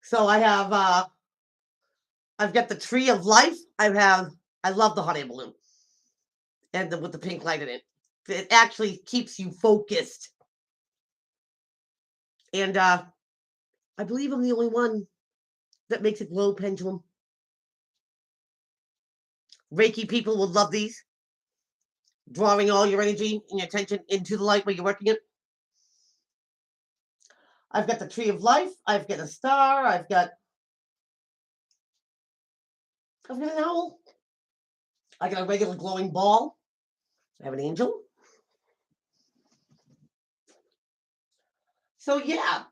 So I have, I've got the tree of life. I love the hot air balloon, and with the pink light in it. It actually keeps you focused. And I believe I'm the only one that makes a glow pendulum. Reiki people will love these. Drawing all your energy and your attention into the light while you're working it. I've got the tree of life. I've got a star. I've got an owl. I got a regular glowing ball. I have an angel. So yeah.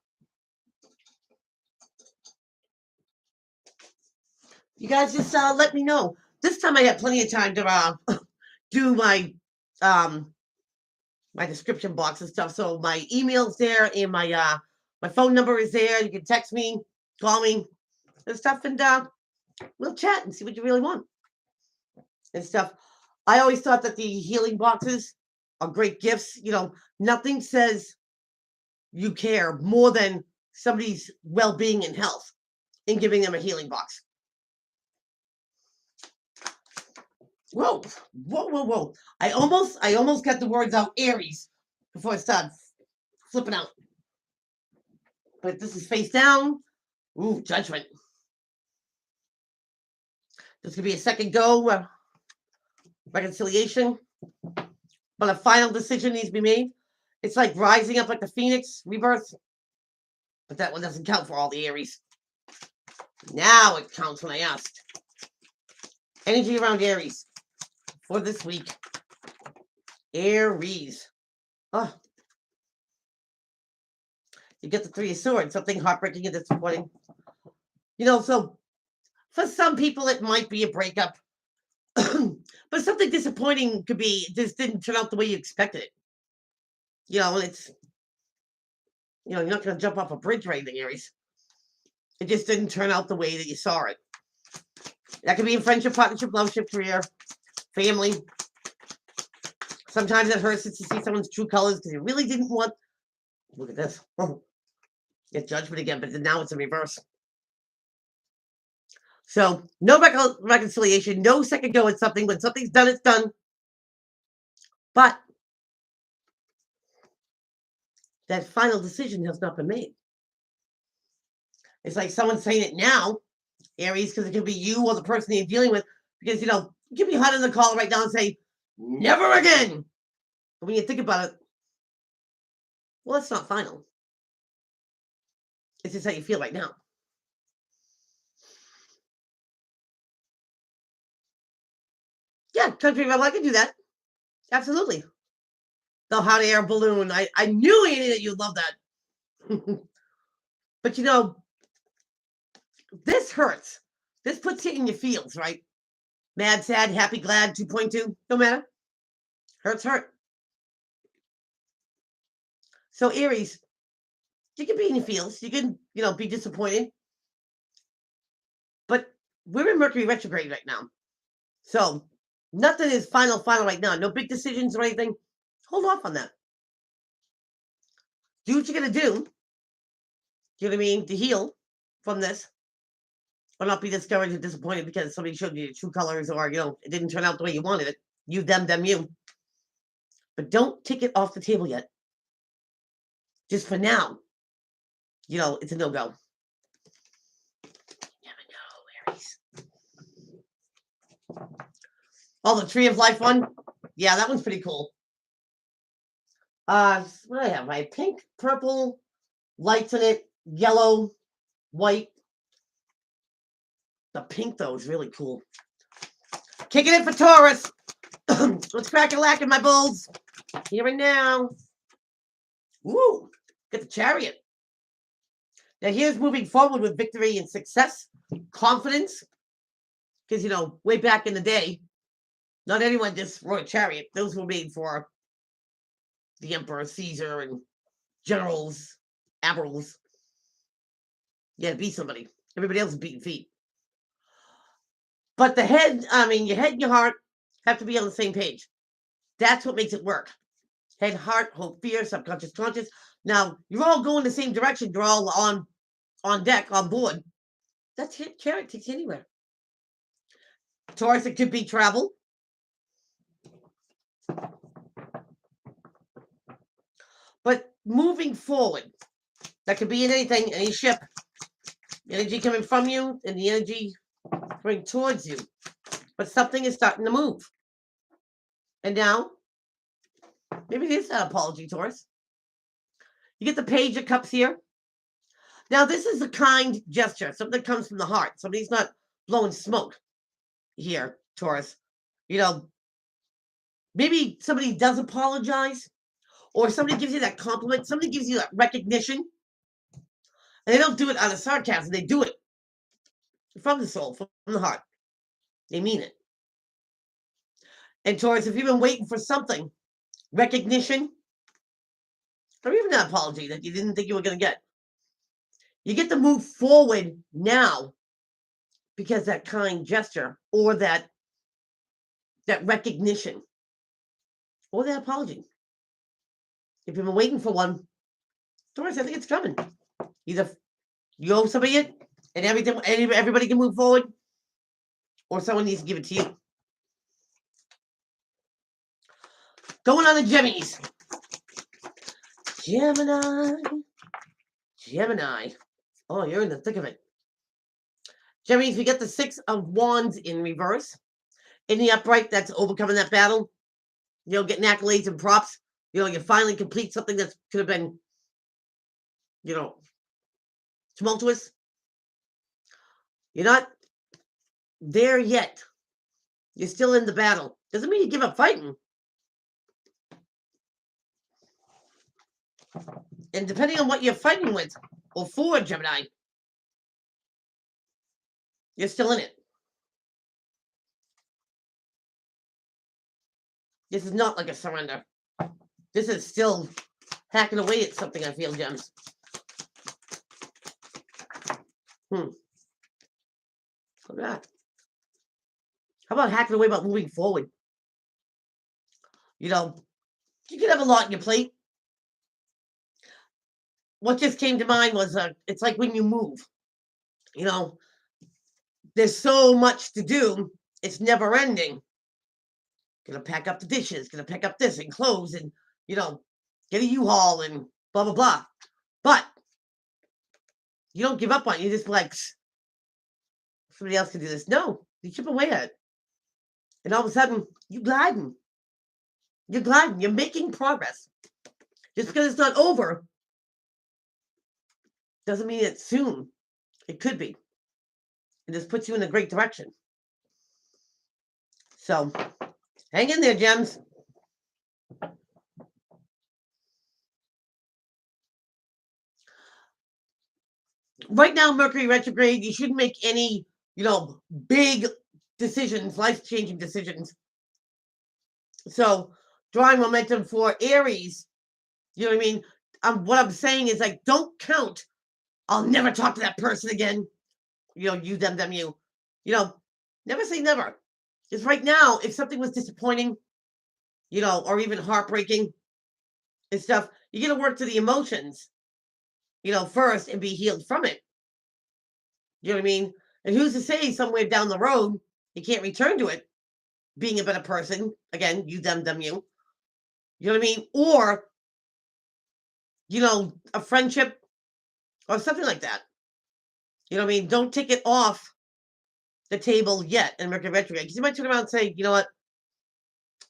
You guys just let me know. This time I had plenty of time to do my description box and stuff. So my email's there and my phone number is there. You can text me, call me, and stuff, and we'll chat and see what you really want and stuff. I always thought that the healing boxes are great gifts. Nothing says you care more than somebody's well-being and health in giving them a healing box. Whoa, whoa, whoa, whoa. I almost got the words out Aries before I started flipping out. But this is face down. Ooh, judgment. There's going to be a second go, reconciliation. But a final decision needs to be made. It's like rising up like the phoenix, rebirth. But that one doesn't count for all the Aries. Now it counts when I asked. Energy around Aries for this week. Aries. Oh. You get the Three of Swords. Something heartbreaking and disappointing. So for some people it might be a breakup. But something disappointing could be this didn't turn out the way you expected it. And it's you're not going to jump off a bridge or anything, Aries. It just didn't turn out the way that you saw it. That could be in friendship, partnership, loveship, career, family. Sometimes it hurts to see someone's true colors because you really didn't want. Look at this. Get judgment again, but now it's in reverse. So no reconciliation, no second go at something. When something's done, it's done. But that final decision has not been made. It's like someone saying it now, Aries, because it could be you or the person you're dealing with. Because, you could be hot in the call right now and say, never again. But when you think about it, well, it's not final. It's just how you feel right now. Yeah, country rebel, I can do that. Absolutely. The hot air balloon. I knew, Annie, that you'd love that. But this hurts. This puts you in your feels, right? Mad, sad, happy, glad, 2.2. No matter. Hurts, hurt. So Aries, you can be in your feels. You can, be disappointed. But we're in Mercury retrograde right now. So nothing is final right now. No big decisions or anything. Hold off on that. Do what you're going to do. You know what I mean? To heal from this. Or not be discouraged or disappointed because somebody showed you your true colors or, it didn't turn out the way you wanted it. You, them, you. But don't take it off the table yet. Just for now. It's a no-go. You never know, Aries. Oh, the Tree of Life one? Yeah, that one's pretty cool. What do I have? I have pink, purple, lights in it, yellow, white. The pink, though, is really cool. Kicking it for Taurus. Let's crack a lack in my bulls. Here and now. Ooh, get the Chariot. Now, here's moving forward with victory and success, confidence. Because, way back in the day, not anyone just rode a chariot. Those were made for the Emperor, Caesar, and generals, admirals. Yeah, be somebody. Everybody else is beating feet. But your head and your heart have to be on the same page. That's what makes it work. Head, heart, hope, fear, subconscious, conscious. Now, you're all going the same direction. You're all on deck, on board. That's it. Chariot takes you anywhere. Taurus, it could be travel. But moving forward, that could be in anything, any ship. Energy coming from you and the energy coming towards you. But something is starting to move. And now, maybe it is that apology, Taurus. You get the Page of Cups here. Now, this is a kind gesture. Something that comes from the heart. Somebody's not blowing smoke here, Taurus. Maybe somebody does apologize. Or somebody gives you that compliment. Somebody gives you that recognition. And they don't do it out of sarcasm. They do it from the soul, from the heart. They mean it. And Taurus, if you've been waiting for something, recognition, or even an apology that you didn't think you were going to get, you get to move forward now because that kind gesture or that recognition or that apology. If you've been waiting for one, Taurus, I think it's coming. Either you owe somebody it and everybody can move forward, or someone needs to give it to you. Going on the Gemini's. Gemini. Oh, you're in the thick of it. Gemini's, we get the Six of Wands in reverse. In the upright, that's overcoming that battle. Getting accolades and props. You finally complete something that could have been, tumultuous. You're not there yet. You're still in the battle. Doesn't mean you give up fighting. And depending on what you're fighting with or for, Gemini, you're still in it. This is not like a surrender. This is still hacking away at something, I feel, Gems. Look at that. How about hacking away about moving forward? You know, you can have a lot on your plate. What just came to mind was it's like when you move. You know, there's so much to do. It's never ending. Gonna pack up the dishes, gonna pick up this and clothes and, you know, get a U-Haul and blah, blah, blah. But you don't give up on it. You just like, somebody else can do this. No, you chip away at it. And all of a sudden, you're gliding. You're gliding. You're making progress. Just because it's not over doesn't mean it's soon. It could be. It just puts you in a great direction. So, hang in there, Gems. Right now, Mercury retrograde, you shouldn't make any, big decisions, life-changing decisions. So, drawing momentum for Aries, you know what I mean? What I'm saying is, like, don't count. I'll never talk to that person again. You, them, you. Never say never. Because right now, if something was disappointing, or even heartbreaking and stuff, you're going to work to the emotions, first and be healed from it. You know what I mean? And who's to say somewhere down the road, you can't return to it, being a better person. Again, you, them, you. You know what I mean? Or, a friendship or something like that. You know what I mean? Don't take it off the table yet in Mercury retrograde. Because you might turn around and say, you know what?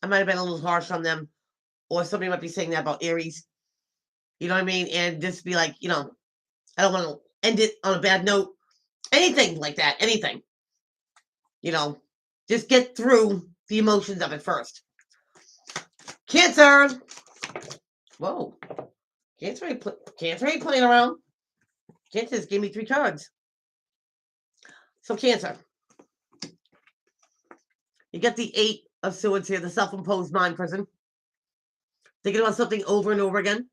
I might have been a little harsh on them. Or somebody might be saying that about Aries. You know what I mean? And just be like, I don't want to end it on a bad note. Anything like that. Anything. Just get through the emotions of it first. Cancer. Whoa. Cancer ain't playing around. Cancer just gave me 3 cards. So Cancer. You get the 8 of Swords here, the self-imposed mind prison. Thinking about something over and over again.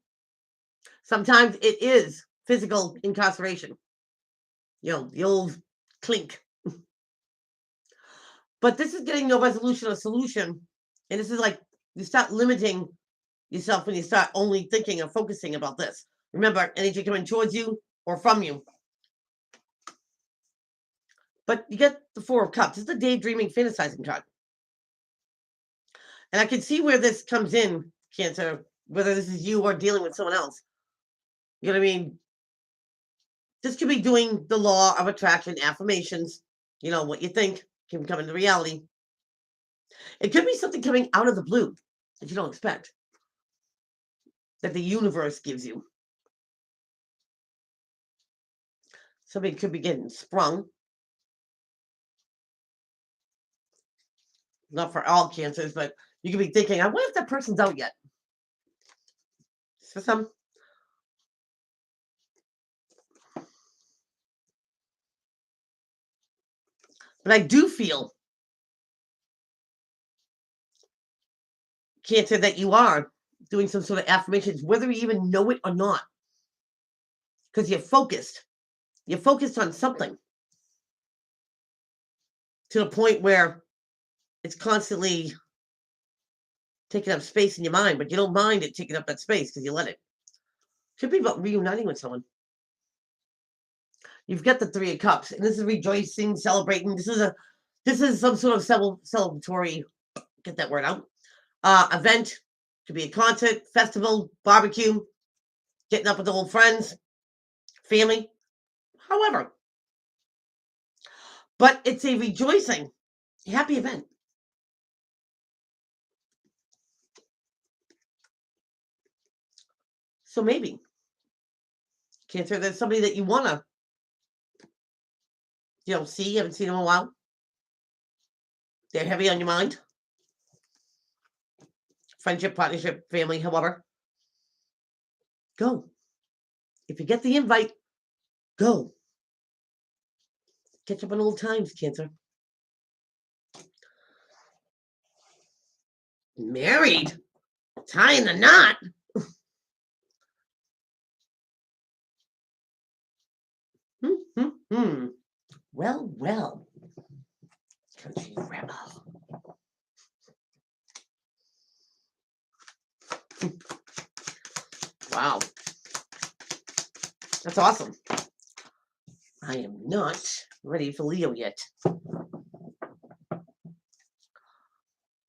Sometimes it is physical incarceration. The old clink. But this is getting no resolution or solution. And this is like, you start limiting yourself when you start only thinking or focusing about this. Remember, energy coming towards you or from you. But you get the 4 of Cups. This is the daydreaming, fantasizing card. And I can see where this comes in, Cancer, whether this is you or dealing with someone else. You know what I mean? This could be doing the law of attraction, affirmations. What you think can come into reality. It could be something coming out of the blue that you don't expect, that the universe gives you. Somebody could be getting sprung. Not for all Cancers, but you could be thinking, I wonder if that person's out yet. For some. But I do feel, Cancer, that you are doing some sort of affirmations, whether you even know it or not. Because you're focused. You're focused on something. To the point where it's constantly taking up space in your mind, but you don't mind it taking up that space because you let it. Should be about reuniting with someone. You've got the 3 of Cups, and this is rejoicing, celebrating. This is some sort of celebratory, get that word out, event. Could be a concert, festival, barbecue, getting up with old friends, family, however. But it's a rejoicing, happy event. So maybe, Cancer, there's somebody that you want to you don't see, you haven't seen them in a while. They're heavy on your mind. Friendship, partnership, family, however. Go. If you get the invite, go. Catch up on old times, Cancer. Married? Tying the knot? Well, well. Country rebel. Wow. That's awesome. I am not ready for Leo yet.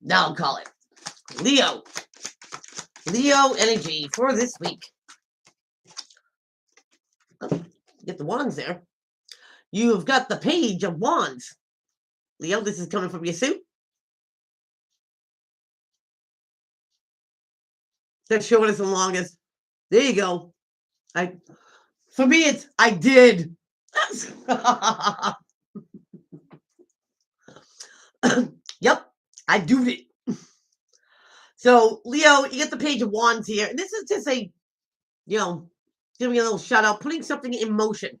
Now I'll call it. Leo. Leo energy for this week. Get the wands there. You've got the Page of Wands. Leo, this is coming from your suit. They're showing us the longest. There you go. For me, it's I did. Yep, I do it. So, Leo, you get the Page of Wands here. And this is just a, giving you a little shout out, putting something in motion.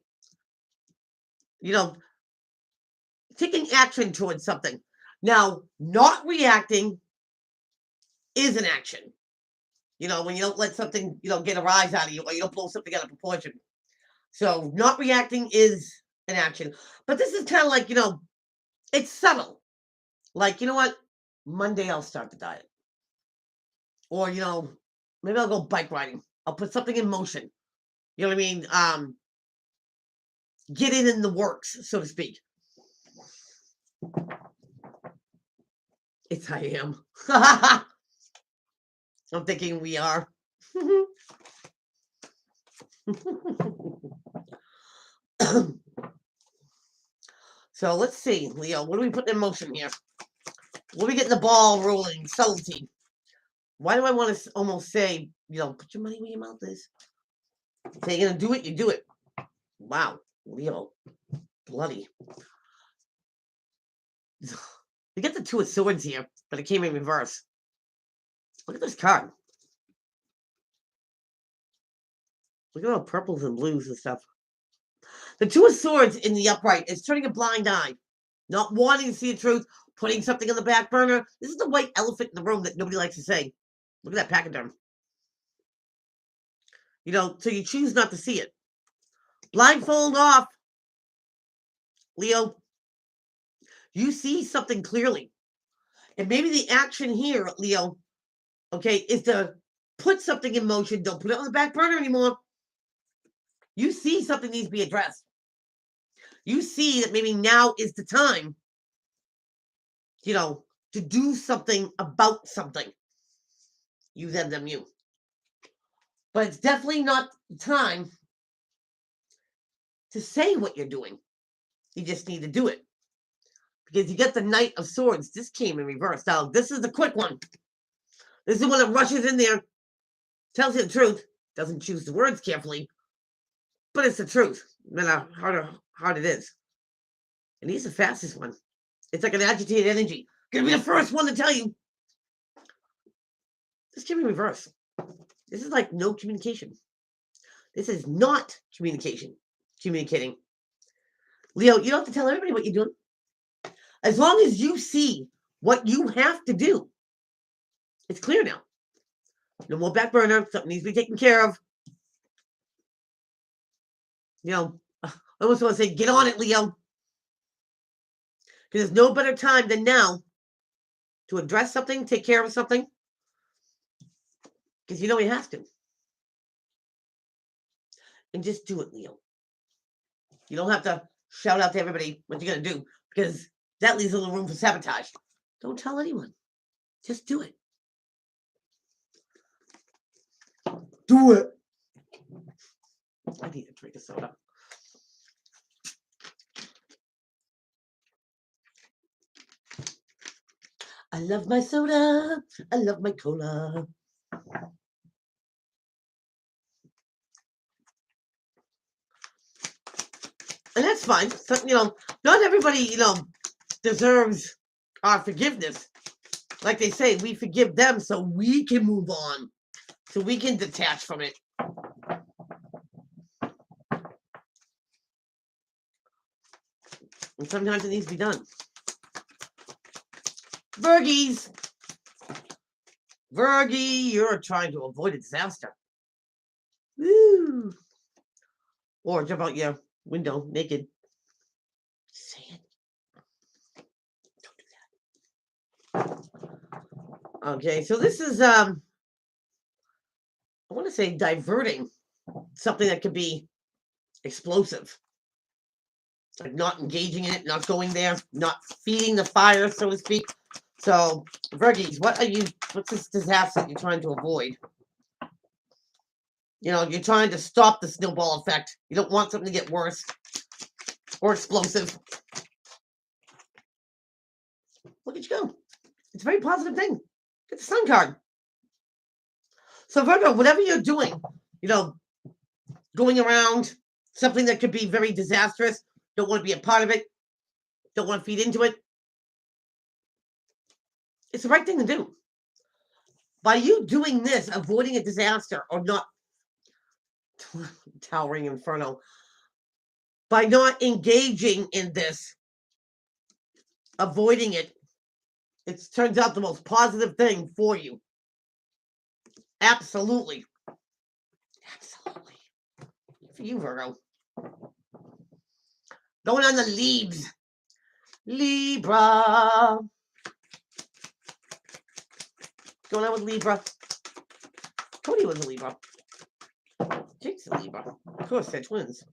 Taking action towards something. Now, not reacting is an action. When you don't let something, get a rise out of you, or you don't blow something out of proportion. So not reacting is an action. But this is kind of like, it's subtle. Like, you know what? Monday I'll start the diet. Or, maybe I'll go bike riding. I'll put something in motion. You know what I mean? Get it in the works, so to speak. It's I am. I'm thinking we are. So let's see, Leo, what are we putting in motion here? What are we getting the ball rolling? Subtlety. Why do I want to almost say, put your money where your mouth is? If you're going to do it, you do it. Wow, Leo. Bloody. We get the Two of Swords here, but it came in reverse. Look at this card. Look at all the purples and blues and stuff. The Two of Swords in the upright is turning a blind eye. Not wanting to see the truth, putting something on the back burner. This is the white elephant in the room that nobody likes to say. Look at that pachyderm. So you choose not to see it. Blindfold off. Leo, you see something clearly. And maybe the action here, Leo, okay, is to put something in motion. Don't put it on the back burner anymore. You see something needs to be addressed. You see that maybe now is the time, to do something about something. You, them, you. But it's definitely not the time to say what you're doing. You just need to do it. Because you get the Knight of Swords. This came in reverse. Now, this is the quick one. This is the one that rushes in there, tells you the truth, doesn't choose the words carefully, but it's the truth, no matter how hard it is. And he's the fastest one. It's like an agitated energy. Gonna be the first one to tell you. This came in reverse. This is like no communication. This is not communication. Communicating. Leo, you don't have to tell everybody what you're doing. As long as you see what you have to do, it's clear now. No more back burner. Something needs to be taken care of. I almost want to say, get on it, Leo. Because there's no better time than now to address something, take care of something. Because you have to. And just do it, Leo. You don't have to shout out to everybody what you're going to do, because that leaves a little room for sabotage. Don't tell anyone. Just do it. Do it. I need to drink a soda. I love my soda. I love my cola. And that's fine. So, not everybody, deserves our forgiveness. Like they say, we forgive them so we can move on, so we can detach from it. And sometimes it needs to be done. Virgies. Virgie, you're trying to avoid a disaster. Woo. Or jump out your window naked. Say it. Don't do that. Okay, so this is I want to say diverting something that could be explosive. Like not engaging in it, not going there, not feeding the fire, so to speak. So, Virgies, what's this disaster that you're trying to avoid? You're trying to stop the snowball effect. You don't want something to get worse or explosive. Look at you go. It's a very positive thing. Get the sun card. So, Virgo, whatever you're doing, going around something that could be very disastrous, don't want to be a part of it, don't want to feed into it. It's the right thing to do. By you doing this, avoiding a disaster or not, towering inferno, by not engaging in this, avoiding it, it turns out the most positive thing for you. Absolutely. Absolutely. For you, Virgo. Going on the leaves. Libra. Going on with Libra. Cody was a Libra. Jake's a Libra. Of course, they're twins.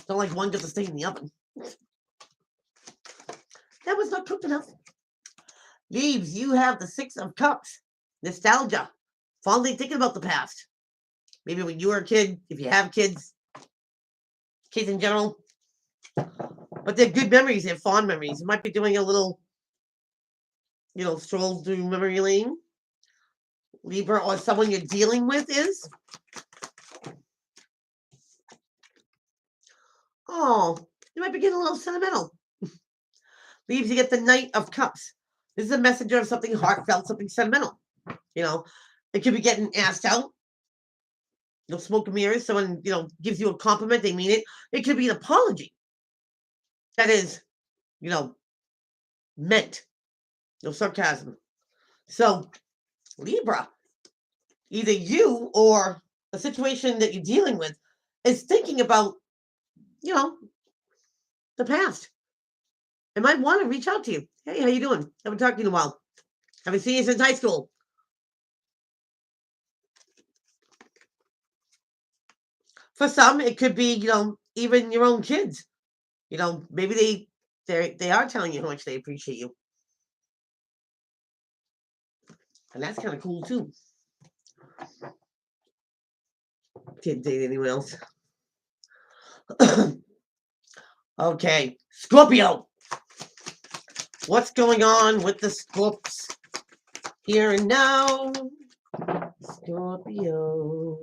Don't like one gets to stay in the oven. That was not cooked enough. Leaves, you have the Six of Cups. Nostalgia. Fondly thinking about the past. Maybe when you were a kid, if you have kids in general. But they're good memories, they're fond memories. You might be doing a little, stroll through memory lane. Libra, or someone you're dealing with is. Oh, you might be getting a little sentimental. Leaves, you get the Knight of Cups. This is a messenger of something heartfelt, something sentimental. It could be getting asked out. Smoke and mirrors. Someone, gives you a compliment, they mean it. It could be an apology. That is, meant. No sarcasm. So, Libra, either you or a situation that you're dealing with is thinking about, the past. It might want to reach out to you. Hey, how you doing? Haven't talked to you in a while. Haven't seen you since high school. For some, it could be, even your own kids. Maybe they are telling you how much they appreciate you. And that's kind of cool, too. Can't date anyone else. Okay. Scorpio. What's going on with the Scorps? Here and now. Scorpio.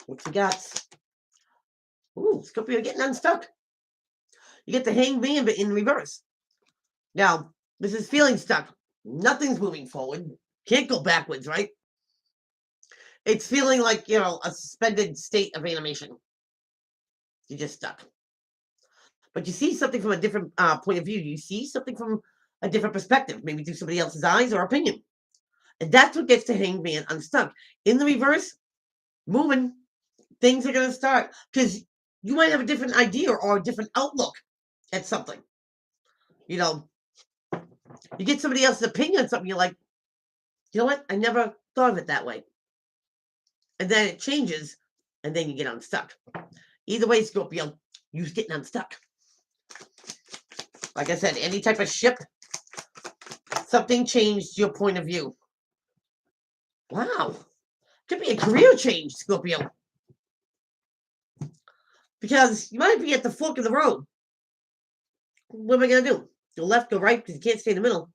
What you got? Ooh, Scorpio getting unstuck. You get the Hanged Man, but in reverse. Now, this is feeling stuck. Nothing's moving forward. Can't go backwards, right? It's feeling like, a suspended state of animation. You're just stuck. But you see something from a different point of view. You see something from a different perspective, maybe through somebody else's eyes or opinion. And that's what gets the Hanged Man unstuck. In the reverse, moving, things are going to start. Because you might have a different idea or a different outlook at something. You get somebody else's opinion on something, you're like, you know what? I never thought of it that way. And then it changes, and then you get unstuck. Either way, Scorpio, you're getting unstuck. Like I said, any type of ship, something changed your point of view. Wow. Could be a career change, Scorpio. Because you might be at the fork of the road. What am I going to do? Go left, go right, because you can't stay in the middle.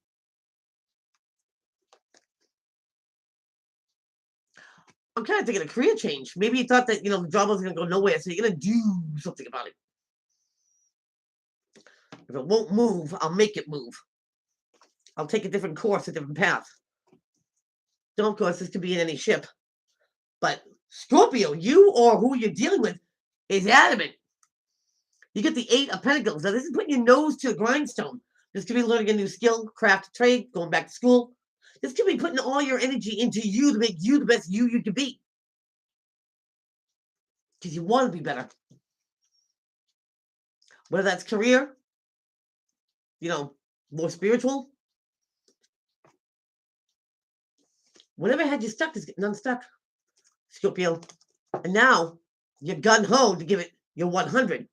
I'm kind of thinking a career change. Maybe you thought that, the job was going to go nowhere, so you're going to do something about it. If it won't move, I'll make it move. I'll take a different course, a different path. So, of course, this could be in any ship. But Scorpio, you or who you're dealing with is adamant. You get the 8 of Pentacles. Now, this is putting your nose to a grindstone. This could be learning a new skill, craft, trade, going back to school. This could be putting all your energy into you to make you the best you can be. Because you want to be better. Whether that's career, more spiritual. Whatever had you stuck is getting unstuck, Scorpio. And now you're gun-ho to give it your 100.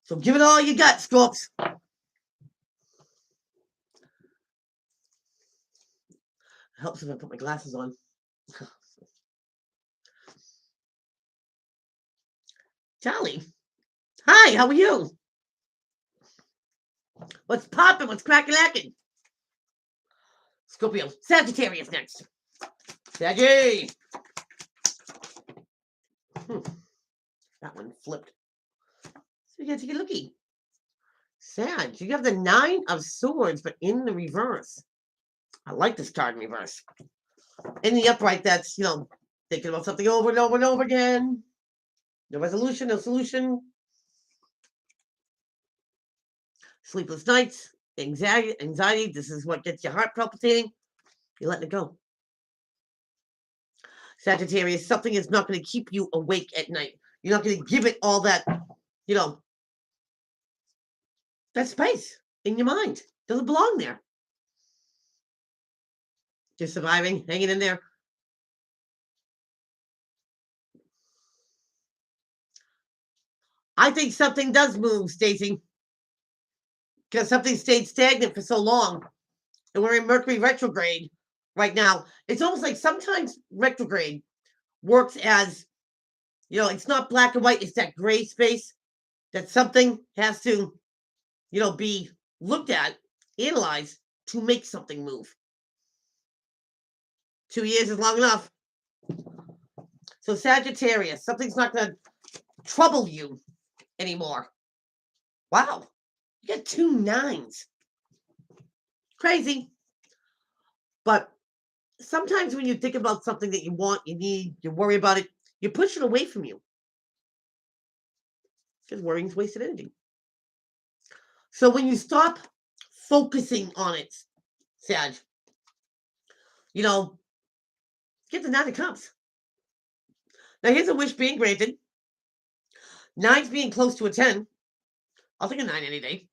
So give it all you got, Scorps. Helps if I put my glasses on. Charlie. Hi, how are you? What's poppin'? What's crack-a-lackin'? Scorpio. Sagittarius next. Saggy. That one flipped. So you gotta take a lookie. Sag, you have the 9 of Swords, but in the reverse. I like this card in reverse. In the upright, that's, thinking about something over and over and over again. No resolution, no solution. Sleepless nights, anxiety. This is what gets your heart palpitating. You're letting it go. Sagittarius, something is not going to keep you awake at night. You're not going to give it all that, that space in your mind. Doesn't belong there. You're surviving, hanging in there. I think something does move, Stacey. Because something stayed stagnant for so long. And we're in Mercury retrograde right now. It's almost like sometimes retrograde works as, it's not black and white. It's that gray space that something has to, be looked at, analyzed to make something move. 2 years is long enough. So Sagittarius, something's not going to trouble you anymore. Wow. You got 2 9s. Crazy. But sometimes when you think about something that you want, you need, you worry about it, you push it away from you. Because worrying's wasted energy. So when you stop focusing on it, Sag, get the 9 of Cups. Now here's a wish being granted. 9's being close to a 10. I'll take a 9 any day.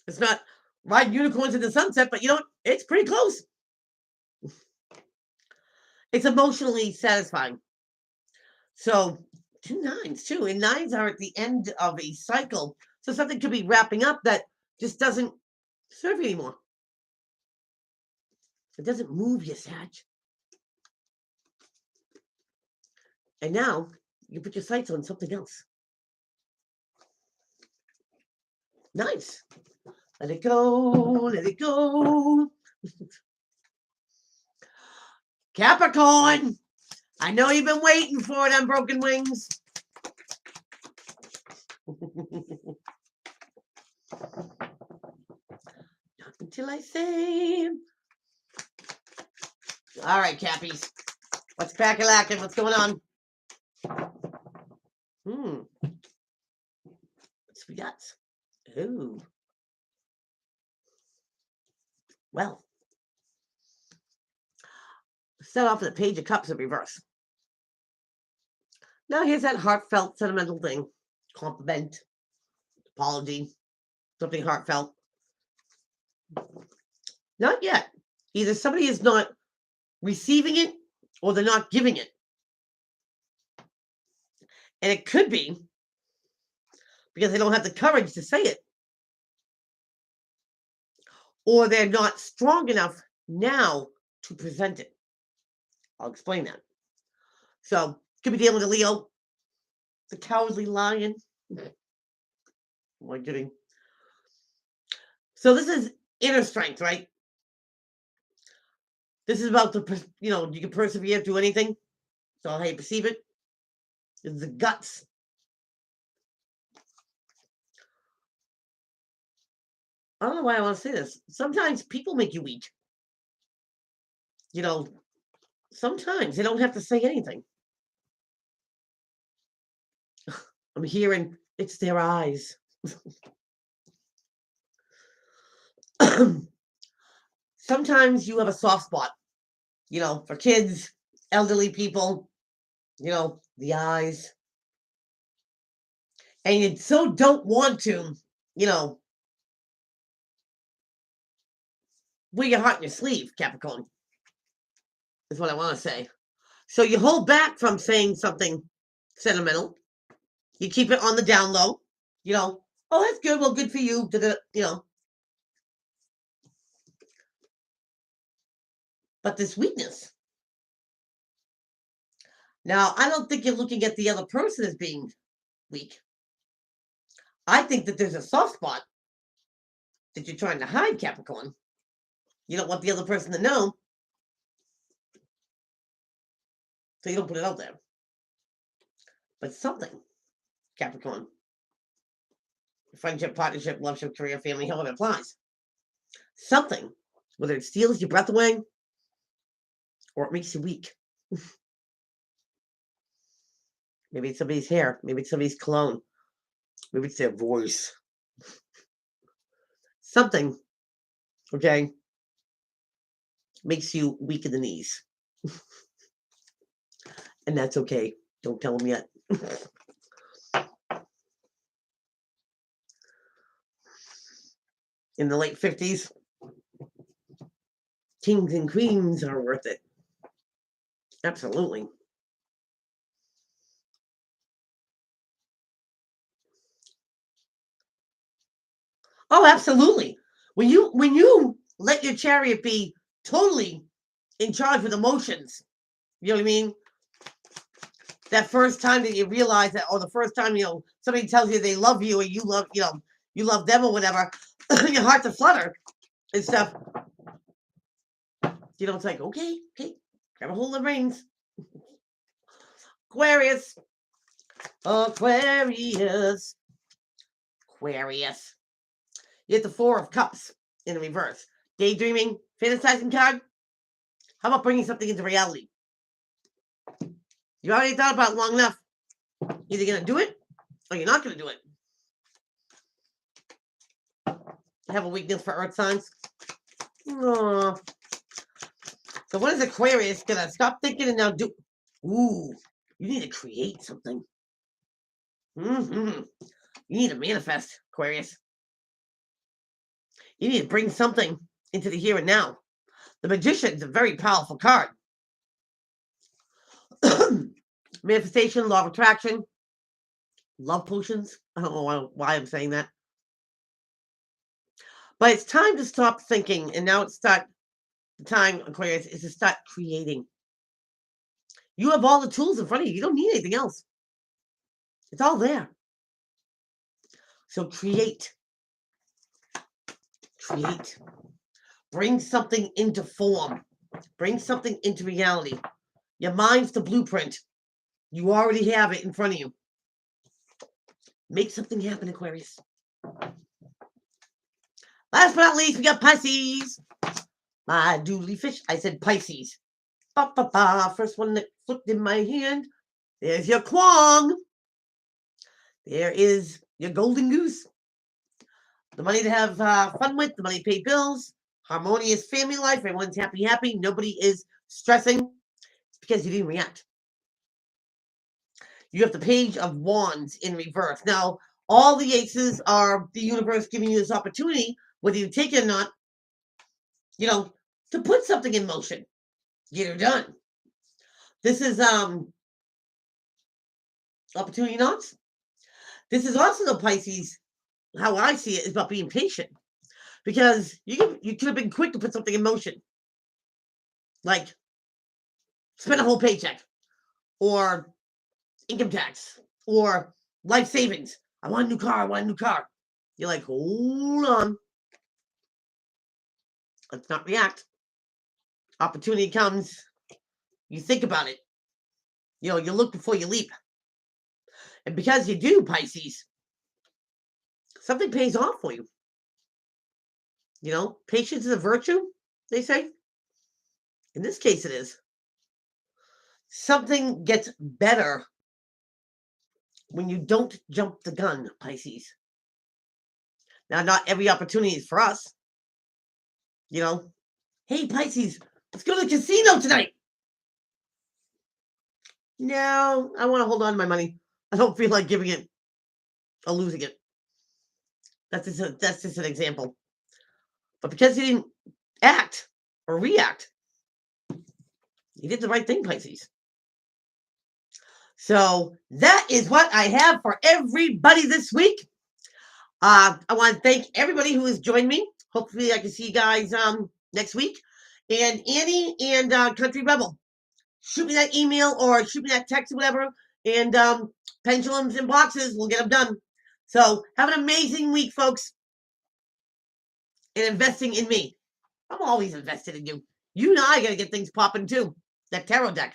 It's not riding unicorns in the sunset, but it's pretty close. It's emotionally satisfying. So 2 9s too. And 9s are at the end of a cycle. So something could be wrapping up that just doesn't serve you anymore. It doesn't move you, Sag. And now you put your sights on something else. Nice. Let it go. Let it go. Capricorn. I know you've been waiting for it on Broken Wings. Not until I say. All right, Cappies. What's crack-a-lackin'? What's going on? What's we got? Ooh. Well. Set off with the Page of Cups in reverse. Now here's that heartfelt, sentimental thing. Compliment. Apology. Something heartfelt. Not yet. Either somebody is not receiving it or they're not giving it. And it could be because they don't have the courage to say it. Or they're not strong enough now to present it. I'll explain that. So, could be dealing with a Leo. The cowardly lion. Am I kidding? So this is inner strength, right? This is about the, you can persevere through anything. So how you perceive it. It's the guts. I don't know why I want to say this. Sometimes people make you weak. Sometimes they don't have to say anything. I'm hearing it's their eyes. Sometimes you have a soft spot, for kids, elderly people, the eyes. And you so don't want to, wear your heart in your sleeve, Capricorn, is what I want to say. So you hold back from saying something sentimental. You keep it on the down low. Oh, that's good. Well, good for you. But this weakness. Now, I don't think you're looking at the other person as being weak. I think that there's a soft spot that you're trying to hide, Capricorn. You don't want the other person to know. So you don't put it out there. But something, Capricorn. Friendship, partnership, loveship, career, family, however it applies. Something, whether it steals your breath away or it makes you weak. Maybe it's somebody's hair. Maybe it's somebody's cologne. Maybe it's their voice. Something, okay, makes you weak in the knees. And that's okay. Don't tell them yet. In the late 50s, kings and queens are worth it. Absolutely. Oh, absolutely. When you let your chariot be totally in charge with emotions, you know what I mean? That first time that you realize that, or the first time, somebody tells you they love you, or you love them or whatever, your heart to flutter and stuff. It's like, okay, grab a hold of the reins. Aquarius. You hit the 4 of Cups in the reverse. Daydreaming, fantasizing card. How about bringing something into reality? You already thought about it long enough. Either going to do it or you're not going to do it. I have a weakness for earth signs. Aww. So what is Aquarius going to stop thinking and now do? Ooh, you need to create something. You need to manifest, Aquarius. You need to bring something into the here and now. The Magician is a very powerful card. Manifestation, law of attraction, love potions. I don't know why I'm saying that. But it's time to stop thinking, and now the time, Aquarius, is to start creating. You have all the tools in front of you. You don't need anything else. It's all there. So create. Bring something into form. Bring something into reality. Your mind's the blueprint. You already have it in front of you. Make something happen, Aquarius. Last but not least, we got Pisces. My doodly fish. I said Pisces. First one that flipped in my hand. There's your Kwong. There is your golden goose. The money to have fun with, the money to pay bills, harmonious family life, everyone's happy. Nobody is stressing because you didn't react. You have the Page of Wands in reverse. Now, all the aces are the universe giving you this opportunity, whether you take it or not, to put something in motion. Get it done. This is opportunity knocks. This is also the Pisces. How I see it is about being patient, because you could have been quick to put something in motion, like spend a whole paycheck, or income tax, or life savings. I want a new car. You're like, hold on. Let's not react. Opportunity comes, you think about it. You look before you leap. And because you do, Pisces, something pays off for you. Patience is a virtue, they say. In this case, it is. Something gets better when you don't jump the gun, Pisces. Now, not every opportunity is for us. Hey, Pisces, let's go to the casino tonight. No, I want to hold on to my money. I don't feel like giving it or losing it. That's just an example. But because you didn't act or react, you did the right thing, Pisces. So that is what I have for everybody this week. I want to thank everybody who has joined me. Hopefully I can see you guys next week. And Annie and Country Rebel, shoot me that email or shoot me that text or whatever. And pendulums and boxes, we'll get them done. So have an amazing week, folks. And investing in me. I'm always invested in you. You and I got to get things popping too. That tarot deck.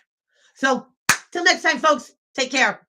So till next time, folks, take care.